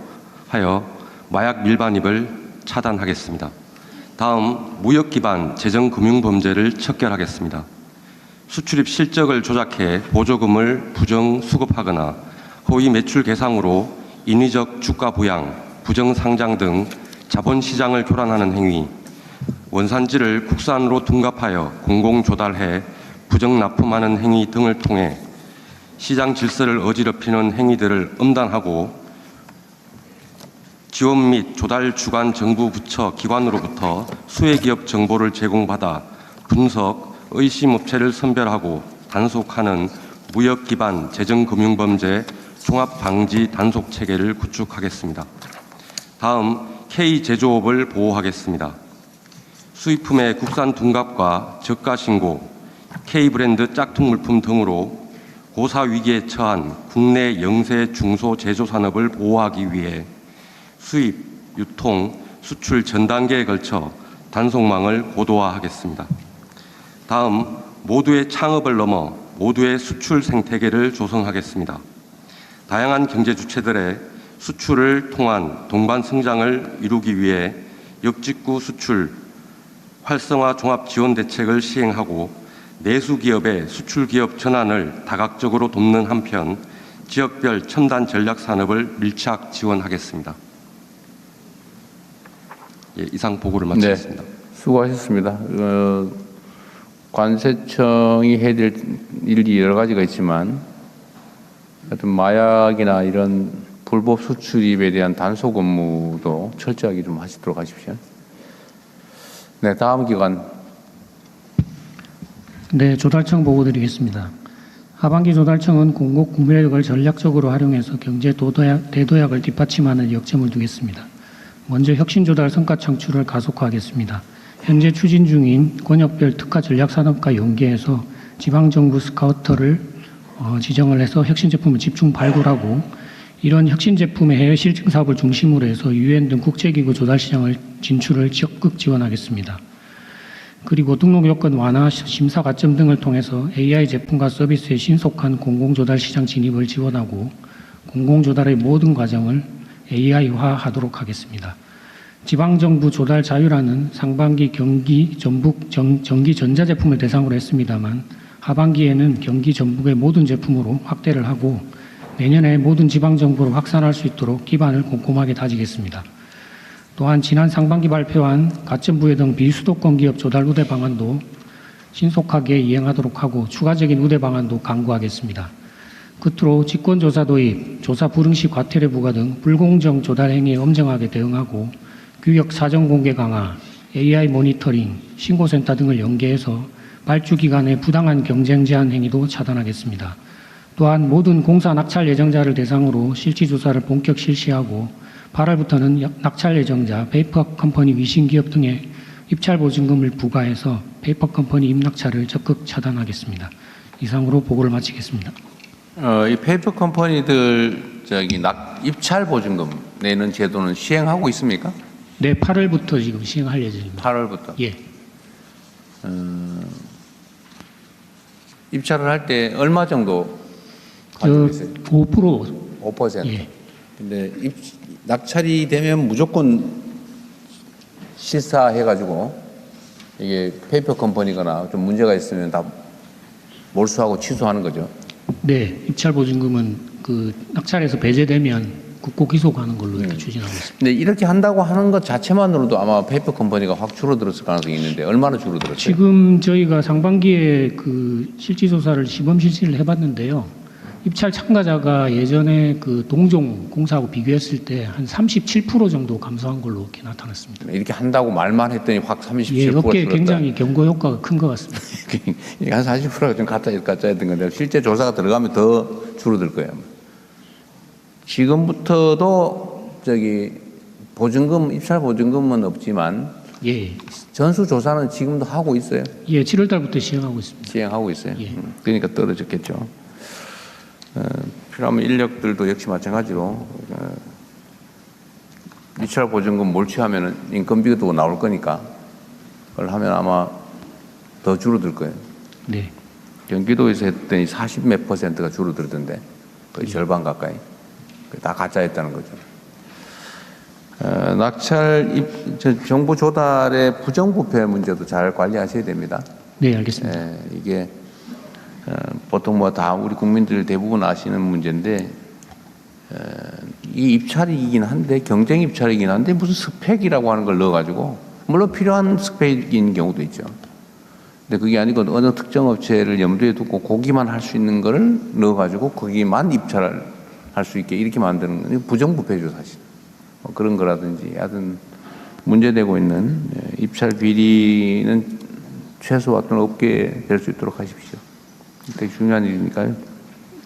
마약 밀반입을 차단하겠습니다. 다음 무역 기반 재정 금융 범죄를 척결하겠습니다. 수출입 실적을 조작해 보조금을 부정 수급하거나 허위 매출 계상으로 인위적 주가 부양, 부정 상장 등 자본시장을 교란하는 행위, 원산지를 국산으로 둔갑하여 공공 조달해 부정 납품하는 행위 등을 통해 시장 질서를 어지럽히는 행위들을 엄단하고 지원 및 조달 주관 정부 부처 기관으로부터 수혜기업 정보를 제공받아 분석, 의심업체를 선별하고 단속하는 무역 기반 재정금융범죄 종합방지 단속 체계를 구축하겠습니다. 다음 K제조업을 보호하겠습니다. 수입품의 국산 둔갑과 저가 신고, K브랜드 짝퉁 물품 등으로 고사 위기에 처한 국내 영세 중소 제조산업을 보호하기 위해 수입, 유통, 수출 전 단계에 걸쳐 단속망을 고도화하겠습니다. 다음, 모두의 창업을 넘어 모두의 수출 생태계를 조성하겠습니다. 다양한 경제 주체들의 수출을 통한 동반 성장을 이루기 위해 역직구 수출 활성화 종합 지원 대책을 시행하고 내수 기업의 수출 기업 전환을 다각적으로 돕는 한편 지역별 첨단 전략 산업을 밀착 지원하겠습니다. 예, 이상 보고를 마치겠습니다. 네, 수고하셨습니다. 관세청이 해야 될 일이 여러 가지가 있지만 하여튼 마약이나 이런 불법 수출입에 대한 단속 업무도 철저하게 좀 하시도록 하십시오. 네, 다음 기관. 네, 조달청 보고 드리겠습니다. 하반기 조달청은 공급 구매력을 전략적으로 활용해서 경제 대도약을 뒷받침하는 역점을 두겠습니다. 먼저 혁신 조달 성과 창출을 가속화하겠습니다. 현재 추진 중인 권역별 특화 전략 산업과 연계해서 지방정부 스카우터를 지정을 해서 혁신 제품을 집중 발굴하고 이런 혁신 제품의 해외 실증 사업을 중심으로 해서 유엔 등 국제기구 조달 시장을 진출을 적극 지원하겠습니다. 그리고 등록 요건 완화, 심사 가점 등을 통해서 AI 제품과 서비스의 신속한 공공조달 시장 진입을 지원하고 공공조달의 모든 과정을 AI화하도록 하겠습니다. 지방정부 조달 자유라는 상반기 경기 전북 전기 전자제품을 대상으로 했습니다만 하반기에는 경기 전북의 모든 제품으로 확대를 하고 내년에 모든 지방정부로 확산할 수 있도록 기반을 꼼꼼하게 다지겠습니다. 또한 지난 상반기 발표한 가점부회 등 비수도권 기업 조달 우대 방안도 신속하게 이행하도록 하고 추가적인 우대 방안도 강구하겠습니다. 끝으로 직권조사 도입, 조사 불응 시 과태료 부과 등 불공정 조달 행위에 엄정하게 대응하고 규격 사정 공개 강화, AI 모니터링, 신고센터 등을 연계해서 발주 기간의 부당한 경쟁 제한 행위도 차단하겠습니다. 또한 모든 공사 낙찰 예정자를 대상으로 실지 조사를 본격 실시하고 8월부터는 낙찰 예정자, 페이퍼 컴퍼니 위신 기업 등의 입찰 보증금을 부과해서 페이퍼 컴퍼니 입낙찰을 적극 차단하겠습니다. 이상으로 보고를 마치겠습니다. 이 페이퍼 컴퍼니들 입찰 보증금 내는 제도는 시행하고 있습니까? 네, 8월부터 지금 시행할 예정입니다. 8월부터. 예. 입찰을 할 때 얼마 정도 가지고 있어요? 5%. 5%. 예. 근데 낙찰이 되면 무조건 실사해가지고 이게 페이퍼 컴퍼니거나 좀 문제가 있으면 다 몰수하고 취소하는 거죠. 네, 입찰 보증금은 그 낙찰에서 배제되면 국고 기소하는 걸로 이렇게 추진하고 있습니다. 근데 이렇게 한다고 하는 것 자체만으로도 아마 페이퍼 컴퍼니가 확 줄어들었을 가능성이 있는데 얼마나 줄어들었어요? 지금 저희가 상반기에 그 실지 조사를 시범 실시를 해봤는데요. 입찰 참가자가 예전에 그 동종 공사하고 비교했을 때 한 37% 정도 감소한 걸로 이렇게 나타났습니다. 이렇게 한다고 말만 했더니 확 37%가 예, 업계에 줄었다. 굉장히 경고 효과가 큰 것 같습니다. 이게 한 40%가 좀 가짜였던 건데 실제 조사가 들어가면 더 줄어들 거예요. 지금부터도 보증금, 입찰 보증금은 없지만 예, 전수 조사는 지금도 하고 있어요. 예, 7월 달부터 시행하고 있습니다. 시행하고 있어요. 예. 그러니까 떨어졌겠죠. 필요하면 인력들도 역시 마찬가지로 입찰 보증금 몰취하면은 인건비도 나올 거니까 그걸 하면 아마 더 줄어들 거예요. 네. 경기도에서 했더니 40 몇 %가 줄어들던데 거의 절반 가까이. 다 가짜였다는 거죠. 낙찰 정보 조달의 부정부패 문제도 잘 관리하셔야 됩니다. 네, 알겠습니다. 이게 보통 뭐 다 우리 국민들 대부분 아시는 문제인데 이 입찰이긴 한데 경쟁 입찰이긴 한데 무슨 스펙이라고 하는 걸 넣어가지고 물론 필요한 스펙인 경우도 있죠. 근데 그게 아니고 어느 특정 업체를 염두에 두고 거기만 할 수 있는 거를 넣어가지고 거기만 입찰을 할 수 있게 이렇게 만드는 건 부정부패죠 사실. 뭐 그런 거라든지 하여튼 문제되고 있는 입찰 비리는 최소화된 업계에 될 수 있도록 하십시오. 되게 중요한 일이니까요.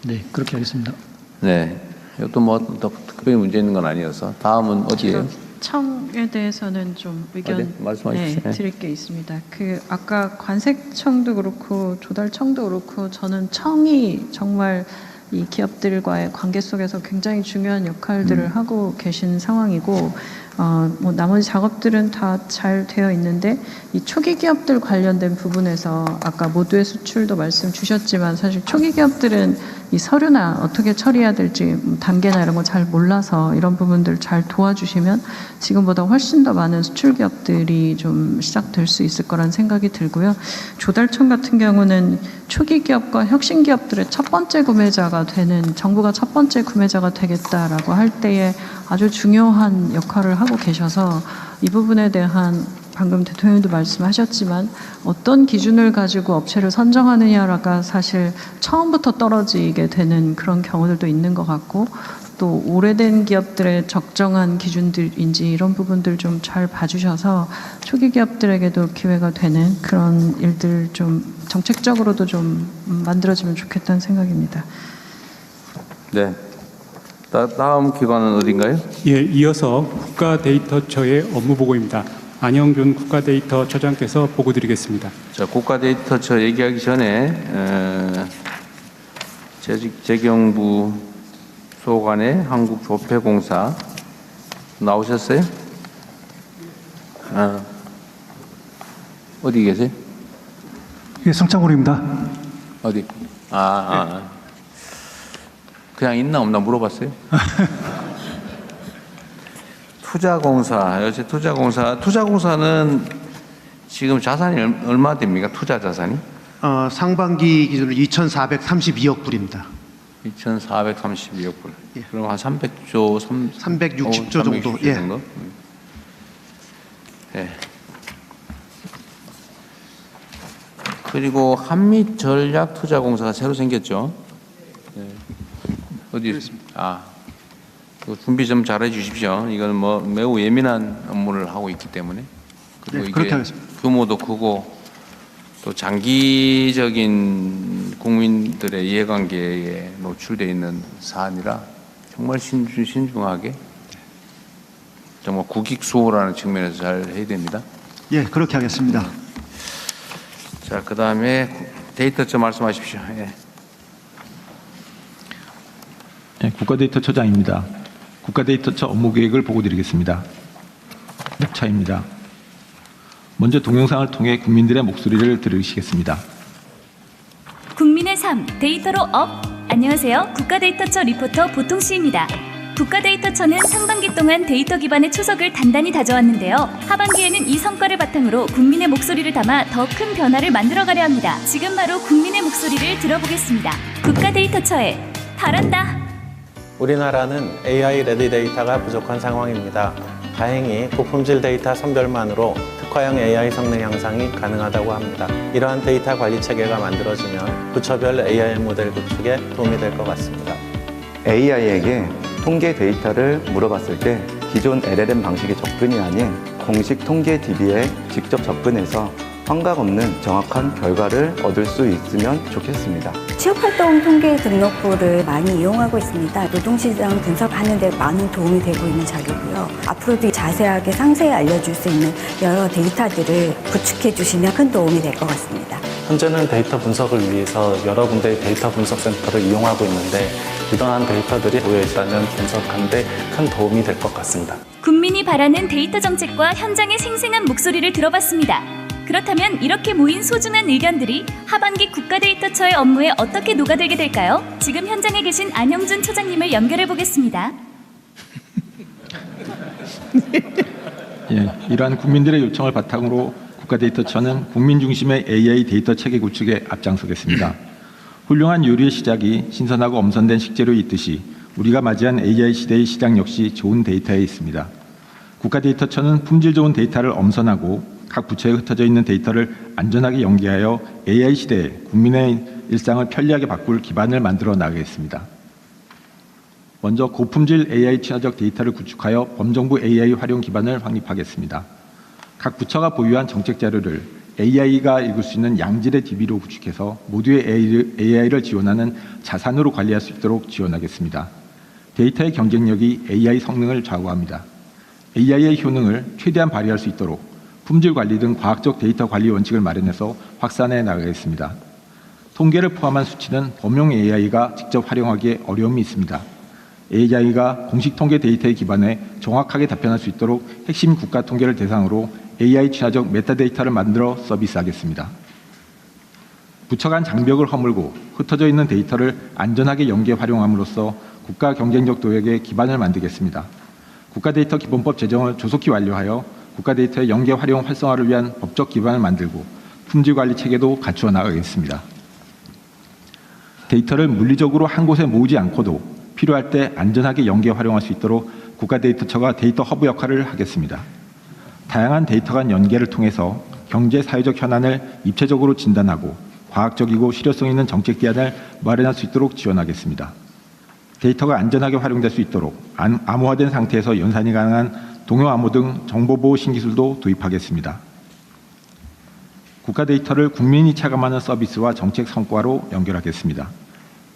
네, 그렇게 하겠습니다. 네. 이것도 뭐 더 특별히 문제 있는 건 아니어서 다음은 어디예요? 청에 대해서는 좀 의견 말씀하십시오. 네, 드릴 게 있습니다. 그 아까 관세청도 그렇고 조달청도 그렇고 저는 청이 정말 이 기업들과의 관계 속에서 굉장히 중요한 역할들을 하고 계신 상황이고 뭐 나머지 작업들은 다 잘 되어 있는데 이 초기 기업들 관련된 부분에서 아까 모두의 수출도 말씀 주셨지만 사실 초기 기업들은 이 서류나 어떻게 처리해야 될지 단계나 이런 거 잘 몰라서 이런 부분들 잘 도와주시면 지금보다 훨씬 더 많은 수출 기업들이 좀 시작될 수 있을 거란 생각이 들고요. 조달청 같은 경우는 초기 기업과 혁신 기업들의 첫 번째 구매자가 되는 정부가 첫 번째 구매자가 되겠다라고 할 때에 아주 중요한 역할을 하고 계셔서 이 부분에 대한 방금 대통령도 말씀하셨지만 어떤 기준을 가지고 업체를 선정하느냐가 사실 처음부터 떨어지게 되는 그런 경우들도 있는 것 같고 또 오래된 기업들의 적정한 기준들인지 이런 부분들 좀 잘 봐주셔서 초기 기업들에게도 기회가 되는 그런 일들 좀 정책적으로도 좀 만들어지면 좋겠다는 생각입니다. 네. 다음 기관은 어딘가요? 예, 이어서 국가데이터처의 업무보고입니다. 안영준 국가데이터처장께서 보고드리겠습니다. 자, 국가데이터처 얘기하기 전에 재경부 소관의 한국조폐공사 나오셨어요? 어디 계세요? 예, 성창호입니다. 어디? 그냥 있나 없나 물어봤어요. 투자공사, 요새 투자공사는 지금 자산이 얼마 됩니까? 투자 자산이? 상반기 기준으로 2,432억 불입니다. 2,432억 불. 예. 그럼 한 360조 정도. 360조 예. 정도? 예. 그리고 한미전략투자공사가 새로 생겼죠. 예. 어디 있습니까? 준비 좀 잘해 주십시오. 이건 뭐 매우 예민한 업무를 하고 있기 때문에. 그리고 네, 이게 그렇게 하겠습니다. 규모도 크고 또 장기적인 국민들의 이해관계에 노출되어 있는 사안이라 정말 신중하게 정말 국익수호라는 측면에서 잘 해야 됩니다. 예, 그렇게 하겠습니다. 자, 그 다음에 데이터처 말씀하십시오. 예. 네, 국가데이터처장입니다. 국가데이터처 업무계획을 보고드리겠습니다. 차입니다. 먼저 동영상을 통해 국민들의 목소리를 들으시겠습니다. 국민의 삶, 데이터로 업! 안녕하세요. 국가데이터처 리포터 보통씨입니다. 국가데이터처는 상반기 동안 데이터 기반의 초석을 단단히 다져왔는데요. 하반기에는 이 성과를 바탕으로 국민의 목소리를 담아 더 큰 변화를 만들어가려 합니다. 지금 바로 국민의 목소리를 들어보겠습니다. 국가데이터처에 바란다! 우리나라는 AI 레디 데이터가 부족한 상황입니다. 다행히 고품질 데이터 선별만으로 특화형 AI 성능 향상이 가능하다고 합니다. 이러한 데이터 관리 체계가 만들어지면 부처별 AI 모델 구축에 도움이 될 것 같습니다. AI에게 통계 데이터를 물어봤을 때 기존 LLM 방식의 접근이 아닌 공식 통계 DB에 직접 접근해서 환각 없는 정확한 결과를 얻을 수 있으면 좋겠습니다. 취업활동 통계 등록부를 많이 이용하고 있습니다. 노동시장 분석하는 데 많은 도움이 되고 있는 자료고요. 앞으로도 자세하게 상세히 알려줄 수 있는 여러 데이터들을 구축해 주시면 큰 도움이 될 것 같습니다. 현재는 데이터 분석을 위해서 여러 군데의 데이터 분석 센터를 이용하고 있는데 이러한 데이터들이 모여 있다면 분석하는 데 큰 도움이 될 것 같습니다. 국민이 바라는 데이터 정책과 현장의 생생한 목소리를 들어봤습니다. 그렇다면 이렇게 모인 소중한 의견들이 하반기 국가데이터처의 업무에 어떻게 녹아들게 될까요? 지금 현장에 계신 안영준 처장님을 연결해 보겠습니다. 예, 이러한 국민들의 요청을 바탕으로 국가데이터처는 국민 중심의 AI 데이터 체계 구축에 앞장서겠습니다. 훌륭한 요리의 시작이 신선하고 엄선된 식재료에 있듯이 우리가 맞이한 AI 시대의 시작 역시 좋은 데이터에 있습니다. 국가데이터처는 품질 좋은 데이터를 엄선하고 각 부처에 흩어져 있는 데이터를 안전하게 연계하여 AI 시대에 국민의 일상을 편리하게 바꿀 기반을 만들어 나가겠습니다. 먼저 고품질 AI 친화적 데이터를 구축하여 범정부 AI 활용 기반을 확립하겠습니다. 각 부처가 보유한 정책 자료를 AI가 읽을 수 있는 양질의 DB로 구축해서 모두의 AI를 지원하는 자산으로 관리할 수 있도록 지원하겠습니다. 데이터의 경쟁력이 AI 성능을 좌우합니다. AI의 효능을 최대한 발휘할 수 있도록 품질 관리 등 과학적 데이터 관리 원칙을 마련해서 확산해 나가겠습니다. 통계를 포함한 수치는 범용 AI가 직접 활용하기에 어려움이 있습니다. AI가 공식 통계 데이터에 기반해 정확하게 답변할 수 있도록 핵심 국가 통계를 대상으로 AI 친화적 메타데이터를 만들어 서비스하겠습니다. 부처 간 장벽을 허물고 흩어져 있는 데이터를 안전하게 연계 활용함으로써 국가 경쟁적 도약의 기반을 만들겠습니다. 국가데이터 기본법 제정을 조속히 완료하여 국가데이터의 연계 활용 활성화를 위한 법적 기반을 만들고 품질 관리 체계도 갖추어 나가겠습니다. 데이터를 물리적으로 한 곳에 모으지 않고도 필요할 때 안전하게 연계 활용할 수 있도록 국가데이터처가 데이터 허브 역할을 하겠습니다. 다양한 데이터 간 연계를 통해서 경제 사회적 현안을 입체적으로 진단하고 과학적이고 실효성 있는 정책 대안을 마련할 수 있도록 지원하겠습니다. 데이터가 안전하게 활용될 수 있도록 암호화된 상태에서 연산이 가능한 동영암호 등 정보보호 신기술도 도입하겠습니다. 국가 데이터를 국민이 체감하는 서비스와 정책 성과로 연결하겠습니다.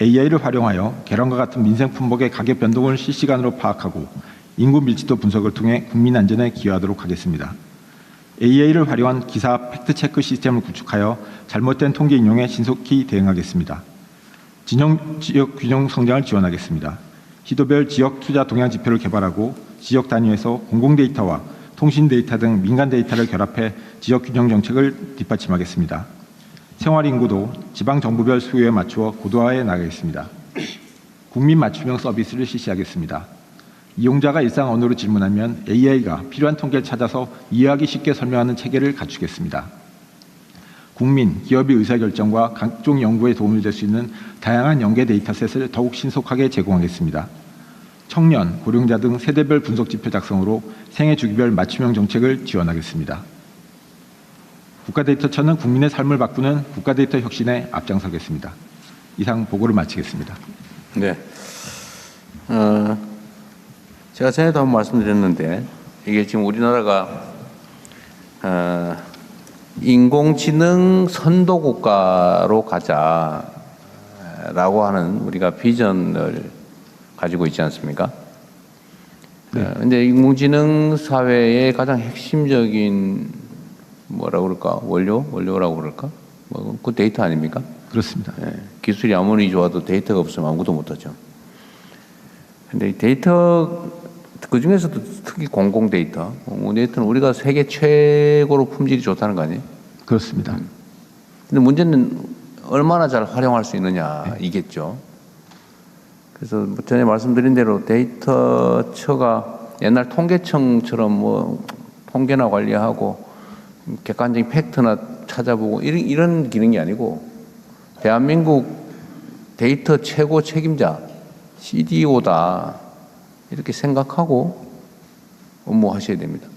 AI를 활용하여 계란과 같은 민생 품목의 가격 변동을 실시간으로 파악하고 인구 밀집도 분석을 통해 국민 안전에 기여하도록 하겠습니다. AI를 활용한 기사 팩트체크 시스템을 구축하여 잘못된 통계 인용에 신속히 대응하겠습니다. 진영 지역 균형 성장을 지원하겠습니다. 시도별 지역 투자 동향 지표를 개발하고 지역 단위에서 공공 데이터와 통신 데이터 등 민간 데이터를 결합해 지역 균형 정책을 뒷받침하겠습니다. 생활 인구도 지방 정부별 수요에 맞추어 고도화해 나가겠습니다. 국민 맞춤형 서비스를 실시하겠습니다. 이용자가 일상 언어로 질문하면 AI가 필요한 통계를 찾아서 이해하기 쉽게 설명하는 체계를 갖추겠습니다. 국민, 기업의 의사결정과 각종 연구에 도움이 될 수 있는 다양한 연계 데이터셋을 더욱 신속하게 제공하겠습니다. 청년, 고령자 등 세대별 분석 지표 작성으로 생애 주기별 맞춤형 정책을 지원하겠습니다. 국가데이터처는 국민의 삶을 바꾸는 국가데이터 혁신에 앞장서겠습니다. 이상 보고를 마치겠습니다. 네. 제가 전에도 한번 말씀드렸는데 이게 지금 우리나라가 인공지능 선도 국가로 가자라고 하는 우리가 비전을 가지고 있지 않습니까? 근데 인공지능 사회의 가장 핵심적인 뭐라고 그럴까? 원료라고 그럴까? 그 데이터 아닙니까? 그렇습니다. 기술이 아무리 좋아도 데이터가 없으면 아무것도 못하죠. 근데 이 데이터 그 중에서도 특히 공공 데이터는 우리가 세계 최고로 품질이 좋다는 거 아니에요? 그렇습니다. 근데 문제는 얼마나 잘 활용할 수 있느냐 이겠죠. 그래서 전에 말씀드린 대로 데이터처가 옛날 통계청처럼 뭐 통계나 관리하고 객관적인 팩트나 찾아보고 이런 기능이 아니고 대한민국 데이터 최고 책임자 CDO다 이렇게 생각하고 업무하셔야 됩니다.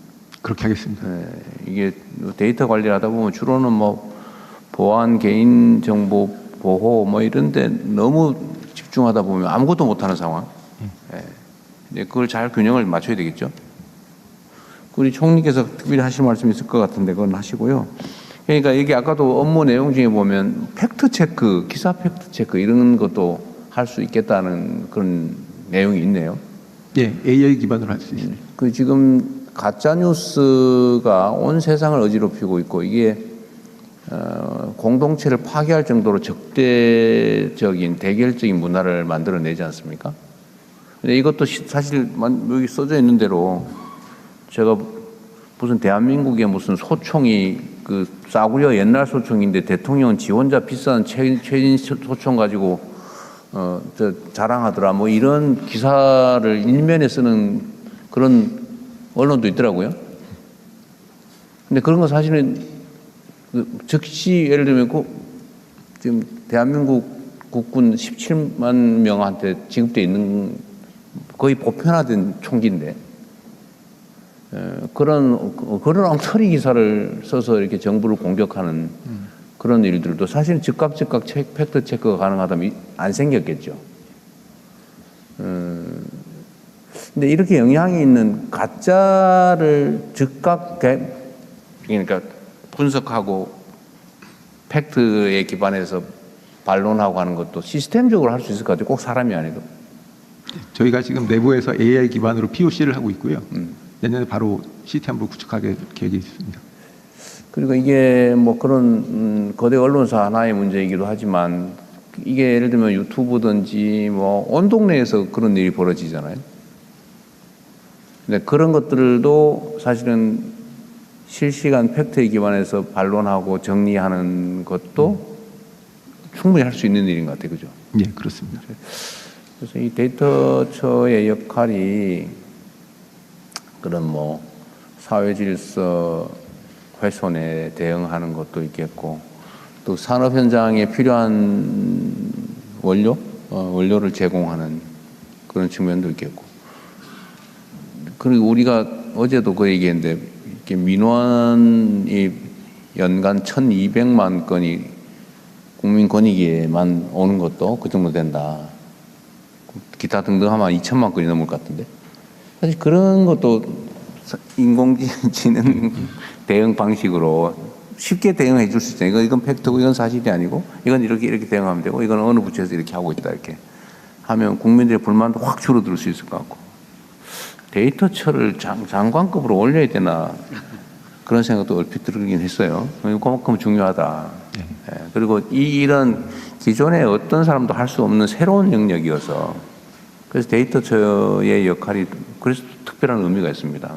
그렇게 하겠습니다. 이게 데이터 관리를 하다 보면 주로는 뭐 보안, 개인정보 보호 뭐 이런데 너무 집중하다 보면 아무것도 못하는 상황. 그걸 잘 균형을 맞춰야 되겠죠. 우리 총리께서 특별히 하실 말씀이 있을 것 같은데 그건 하시고요. 그러니까 여기 아까도 업무 내용 중에 보면 팩트 체크, 기사 팩트 체크 이런 것도 할 수 있겠다는 그런 내용이 있네요. 예, AI 기반으로 할 수 있습니다. 그 지금 가짜 뉴스가 온 세상을 어지럽히고 있고 이게 공동체를 파괴할 정도로 적대적인 대결적인 문화를 만들어내지 않습니까? 근데 이것도 사실 여기 써져 있는 대로 제가 무슨 대한민국의 무슨 소총이 그 싸구려 옛날 소총인데 대통령은 지 혼자 비싼 최신 소총 가지고 자랑하더라 뭐 이런 기사를 일면에 쓰는 그런 언론도 있더라고요. 근데 그런 건 사실은 즉시 예를 들면 지금 대한민국 국군 17만 명한테 지급돼 있는 거의 보편화된 총기인데 그런 엉터리 기사를 써서 이렇게 정부를 공격하는 그런 일들도 사실 즉각 팩트 체크가 가능하다면 안 생겼겠죠. 근데 이렇게 영향이 있는 가짜를 즉각 그러니까 분석하고 팩트에 기반해서 반론하고 하는 것도 시스템적으로 할 수 있을 것 같아요. 꼭 사람이 아니고. 저희가 지금 내부에서 AI 기반으로 POC를 하고 있고요. 내년에 바로 시스템으로 구축하게 계획이 있습니다. 그리고 이게 뭐 그런 거대 언론사 하나의 문제이기도 하지만 이게 예를 들면 유튜브든지 뭐 온 동네에서 그런 일이 벌어지잖아요. 근데 그런 것들도 사실은 실시간 팩트에 기반해서 반론하고 정리하는 것도 충분히 할 수 있는 일인 것 같아요. 그죠? 예, 그렇습니다. 그래서 이 데이터처의 역할이 그런 뭐 사회 질서 훼손에 대응하는 것도 있겠고, 또 산업 현장에 필요한 원료를 제공하는 그런 측면도 있겠고. 그리고 우리가 어제도 그 얘기했는데, 이렇게 민원이 연간 1,200만 건이 국민권익위에만 오는 것도 그 정도 된다. 기타 등등 하면 2천만 건이 넘을 것 같은데. 사실 그런 것도 인공지능 대응 방식으로 쉽게 대응해 줄 수 있어요. 이건 팩트고 이건 사실이 아니고 이건 이렇게 대응하면 되고 이건 어느 부처에서 이렇게 하고 있다 이렇게 하면 국민들의 불만도 확 줄어들 수 있을 것 같고, 데이터처를 장관급으로 올려야 되나 그런 생각도 얼핏 들긴 했어요. 그만큼 중요하다. 예. 그리고 이런 기존에 어떤 사람도 할 수 없는 새로운 영역이어서 그래서 데이터처의 역할이 그래서 특별한 의미가 있습니다.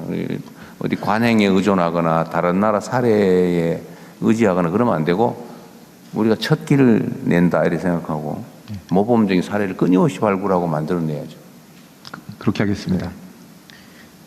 어디 관행에 의존하거나 다른 나라 사례에 의지하거나 그러면 안 되고 우리가 첫 길을 낸다 이렇게 생각하고 모범적인 사례를 끊임없이 발굴하고 만들어내야죠. 그렇게 하겠습니다.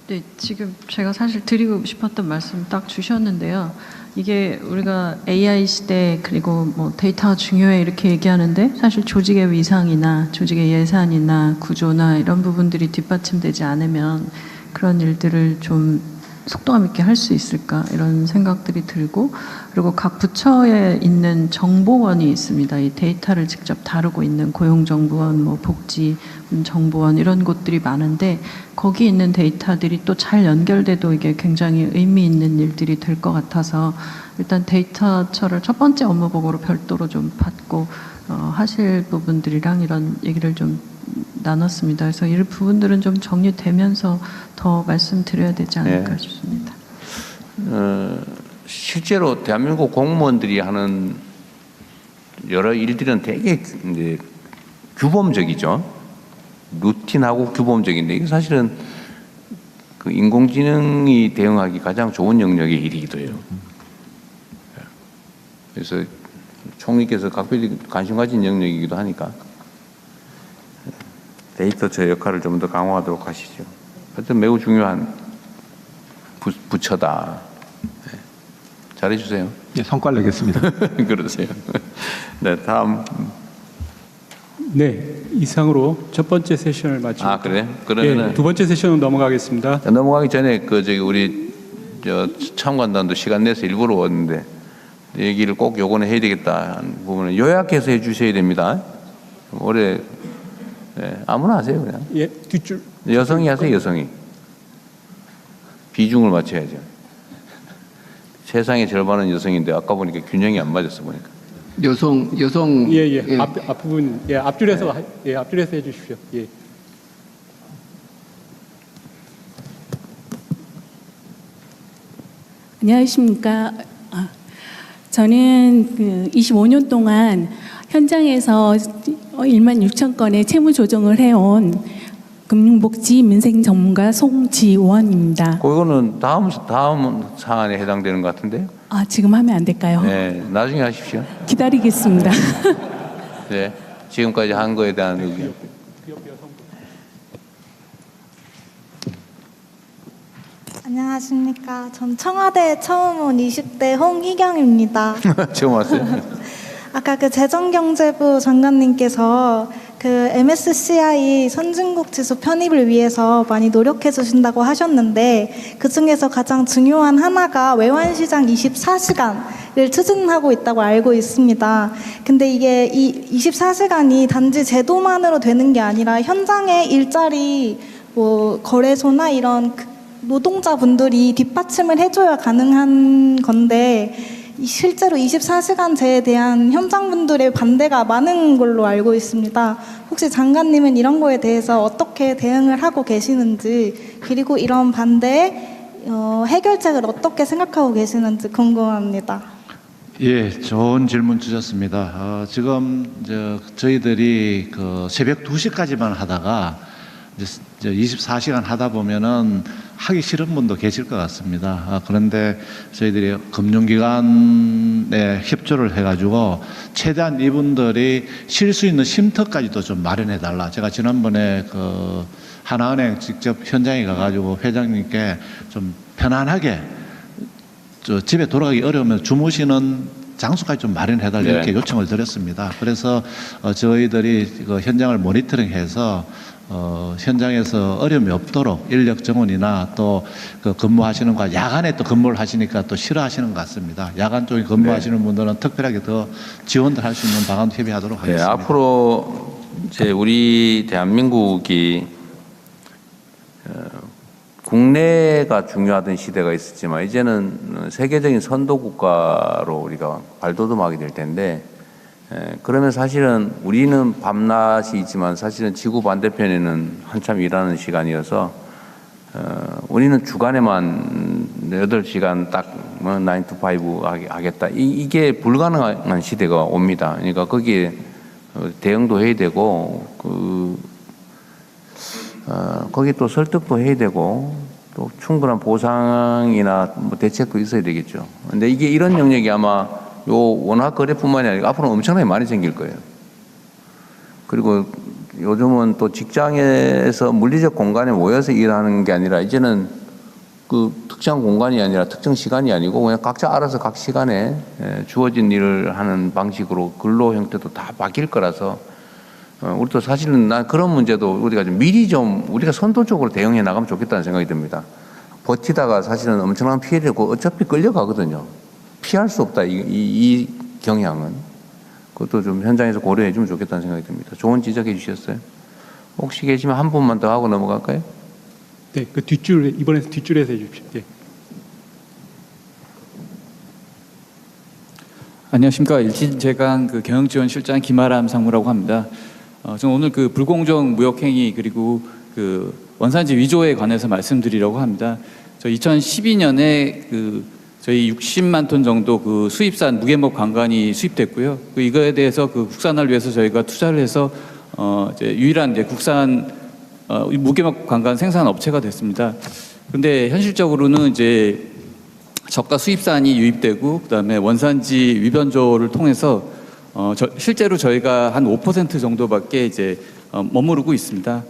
네, 지금 제가 사실 드리고 싶었던 말씀 딱 주셨는데요. 이게 우리가 AI 시대 그리고 뭐 데이터가 중요해 이렇게 얘기하는데 사실 조직의 위상이나 조직의 예산이나 구조나 이런 부분들이 뒷받침되지 않으면 그런 일들을 좀 속도감 있게 할 수 있을까 이런 생각들이 들고, 그리고 각 부처에 있는 정보원이 있습니다. 이 데이터를 직접 다루고 있는 고용정보원, 뭐 복지정보원 이런 곳들이 많은데 거기 있는 데이터들이 또 잘 연결돼도 이게 굉장히 의미 있는 일들이 될 것 같아서 일단 데이터처를 첫 번째 업무보고로 별도로 좀 받고 하실 부분들이랑 이런 얘기를 좀 나눴습니다. 그래서 이 부분들은 좀 정리되면서 더 말씀드려야 되지 않을까 싶습니다. 실제로 대한민국 공무원들이 하는 여러 일들은 되게 이제 규범적이죠. 루틴하고 규범적인데 이게 사실은 그 인공지능이 대응하기 가장 좋은 영역의 일이기도 해요. 그래서 총리께서 각별히 관심 가진 영역이기도 하니까 데이터처 역할을 좀 더 강화하도록 하시죠. 하여튼 매우 중요한 부처다. 네. 잘해주세요. 예, 성과를 내겠습니다. 그러세요. 네, 다음. 네, 이상으로 첫 번째 세션을 마치고. 아, 그래? 그러면은 두 번째 세션으로 넘어가겠습니다. 넘어가기 전에 우리 참관단도 시간 내서 일부러 왔는데 얘기를 꼭 요거는 해야 되겠다 하는 부분은 요약해서 해주셔야 됩니다. 올해 아무나 하세요 그냥. 예, 뒷줄. 여성이 하세요. 여성이. 비중을 맞춰야죠. 세상의 절반은 여성인데 아까 보니까 균형이 안 맞았어 보니까. 여성 예. 앞부분 앞줄에서 앞줄에서 해주십시오. 예. 안녕하십니까. 저는 그 25년 동안 현장에서 1만 6천 건의 채무 조정을 해온 금융복지 민생 전문가 송지원입니다. 그거는 다음 사안에 해당되는 것 같은데요. 아, 지금 하면 안 될까요? 네, 나중에 하십시오. 기다리겠습니다. 네, 지금까지 한 거에 대한 의견. 안녕하십니까. 전 청와대에 처음 온 20대 홍희경입니다. 처음 왔어요? 아까 그 재정경제부 장관님께서 그 MSCI 선진국 지수 편입을 위해서 많이 노력해 주신다고 하셨는데 그 중에서 가장 중요한 하나가 외환시장 24시간을 추진하고 있다고 알고 있습니다. 근데 이게 이 24시간이 단지 제도만으로 되는 게 아니라 현장의 일자리 뭐 거래소나 이런 노동자분들이 뒷받침을 해줘야 가능한 건데 실제로 24시간제에 대한 현장분들의 반대가 많은 걸로 알고 있습니다. 혹시 장관님은 이런 거에 대해서 어떻게 대응을 하고 계시는지, 그리고 이런 반대의 해결책을 어떻게 생각하고 계시는지 궁금합니다. 예, 좋은 질문 주셨습니다. 지금 저희들이 그 새벽 2시까지만 하다가 이제 24시간 하다 보면은 하기 싫은 분도 계실 것 같습니다. 그런데 저희들이 금융기관에 협조를 해가지고 최대한 이분들이 쉴 수 있는 쉼터까지도 좀 마련해달라. 제가 지난번에 그 하나은행 직접 현장에 가가지고 회장님께 좀 편안하게 집에 돌아가기 어려우면 주무시는 장소까지 좀 마련해달라 이렇게 요청을 드렸습니다. 그래서 저희들이 그 현장을 모니터링해서 현장에서 어려움이 없도록 인력 정원이나 또 그 근무하시는 거 야간에 또 근무를 하시니까 또 싫어하시는 것 같습니다. 야간 쪽에 근무하시는 분들은 특별하게 더 지원들 할 수 있는 방안 협의하도록 하겠습니다. 네, 앞으로 이제 우리 대한민국이 국내가 중요하던 시대가 있었지만 이제는 세계적인 선도 국가로 우리가 발돋움하게 될 텐데 그러면 사실은 우리는 밤낮이 있지만 사실은 지구 반대편에는 한참 일하는 시간이어서 우리는 주간에만 8시간 딱 9 to 5 하겠다. 이게 불가능한 시대가 옵니다. 그러니까 거기에 대응도 해야 되고 거기 또 설득도 해야 되고 또 충분한 보상이나 뭐 대책도 있어야 되겠죠. 근데 이게 이런 영역이 아마 요 원화 거래뿐만이 아니라 앞으로 엄청나게 많이 생길 거예요. 그리고 요즘은 또 직장에서 물리적 공간에 모여서 일하는 게 아니라 이제는 그 특정 공간이 아니라 특정 시간이 아니고 그냥 각자 알아서 각 시간에 주어진 일을 하는 방식으로 근로 형태도 다 바뀔 거라서 우리도 사실은 난 그런 문제도 우리가 좀 미리 좀 우리가 선도적으로 대응해 나가면 좋겠다는 생각이 듭니다. 버티다가 사실은 엄청난 피해를 입고 어차피 끌려가거든요. 피할 수 없다 이 경향은. 그것도 좀 현장에서 고려해 주면 좋겠다는 생각이 듭니다. 좋은 지적해 주셨어요. 혹시 계시면 한 분만 더 하고 넘어갈까요? 네, 그 뒷줄 이번에서 뒷줄에서 해주십시오. 네. 안녕하십니까. 일진재강 그 경영지원실장 김아람 상무라고 합니다. 저는 오늘 그 불공정 무역행위 그리고 그 원산지 위조에 관해서 말씀드리려고 합니다. 저 2012년에 그 저희 60만 톤 정도 그 수입산 무게목 관관이 수입됐고요. 그 이거에 대해서 그 국산화를 위해서 저희가 투자를 해서 이제 유일한 이제 국산 무게목 관관 생산 업체가 됐습니다. 근데 현실적으로는 이제 저가 수입산이 유입되고 그다음에 원산지 위변조를 통해서 실제로 저희가 한 5% 정도밖에 이제 머무르고 있습니다.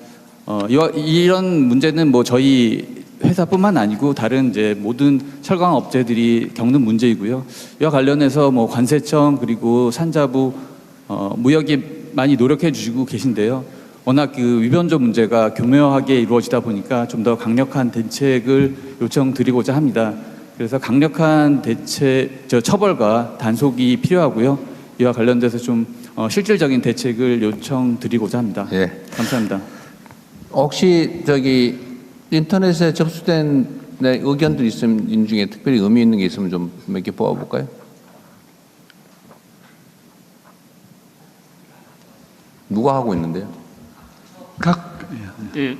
이런 문제는 뭐 저희 회사뿐만 아니고 다른 이제 모든 철강 업체들이 겪는 문제이고요. 이와 관련해서 뭐 관세청 그리고 산자부 무역이 많이 노력해 주시고 계신데요. 워낙 그 위변조 문제가 교묘하게 이루어지다 보니까 좀 더 강력한 대책을 요청드리고자 합니다. 그래서 강력한 처벌과 단속이 필요하고요. 이와 관련돼서 좀 실질적인 대책을 요청드리고자 합니다. 예. 감사합니다. 혹시 저기 인터넷에 접수된 의견들 있음 중에 특별히 의미 있는 게 있으면 좀 몇 개 뽑아볼까요? 누가 하고 있는데요? 네,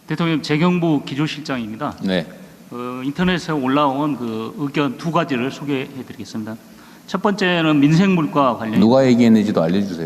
대통령 재경부 기조실장입니다. 네. 인터넷에 올라온 그 의견 2가지를 소개해드리겠습니다. 첫 번째는 민생물과 관련. 누가 얘기했는지도 알려주세요.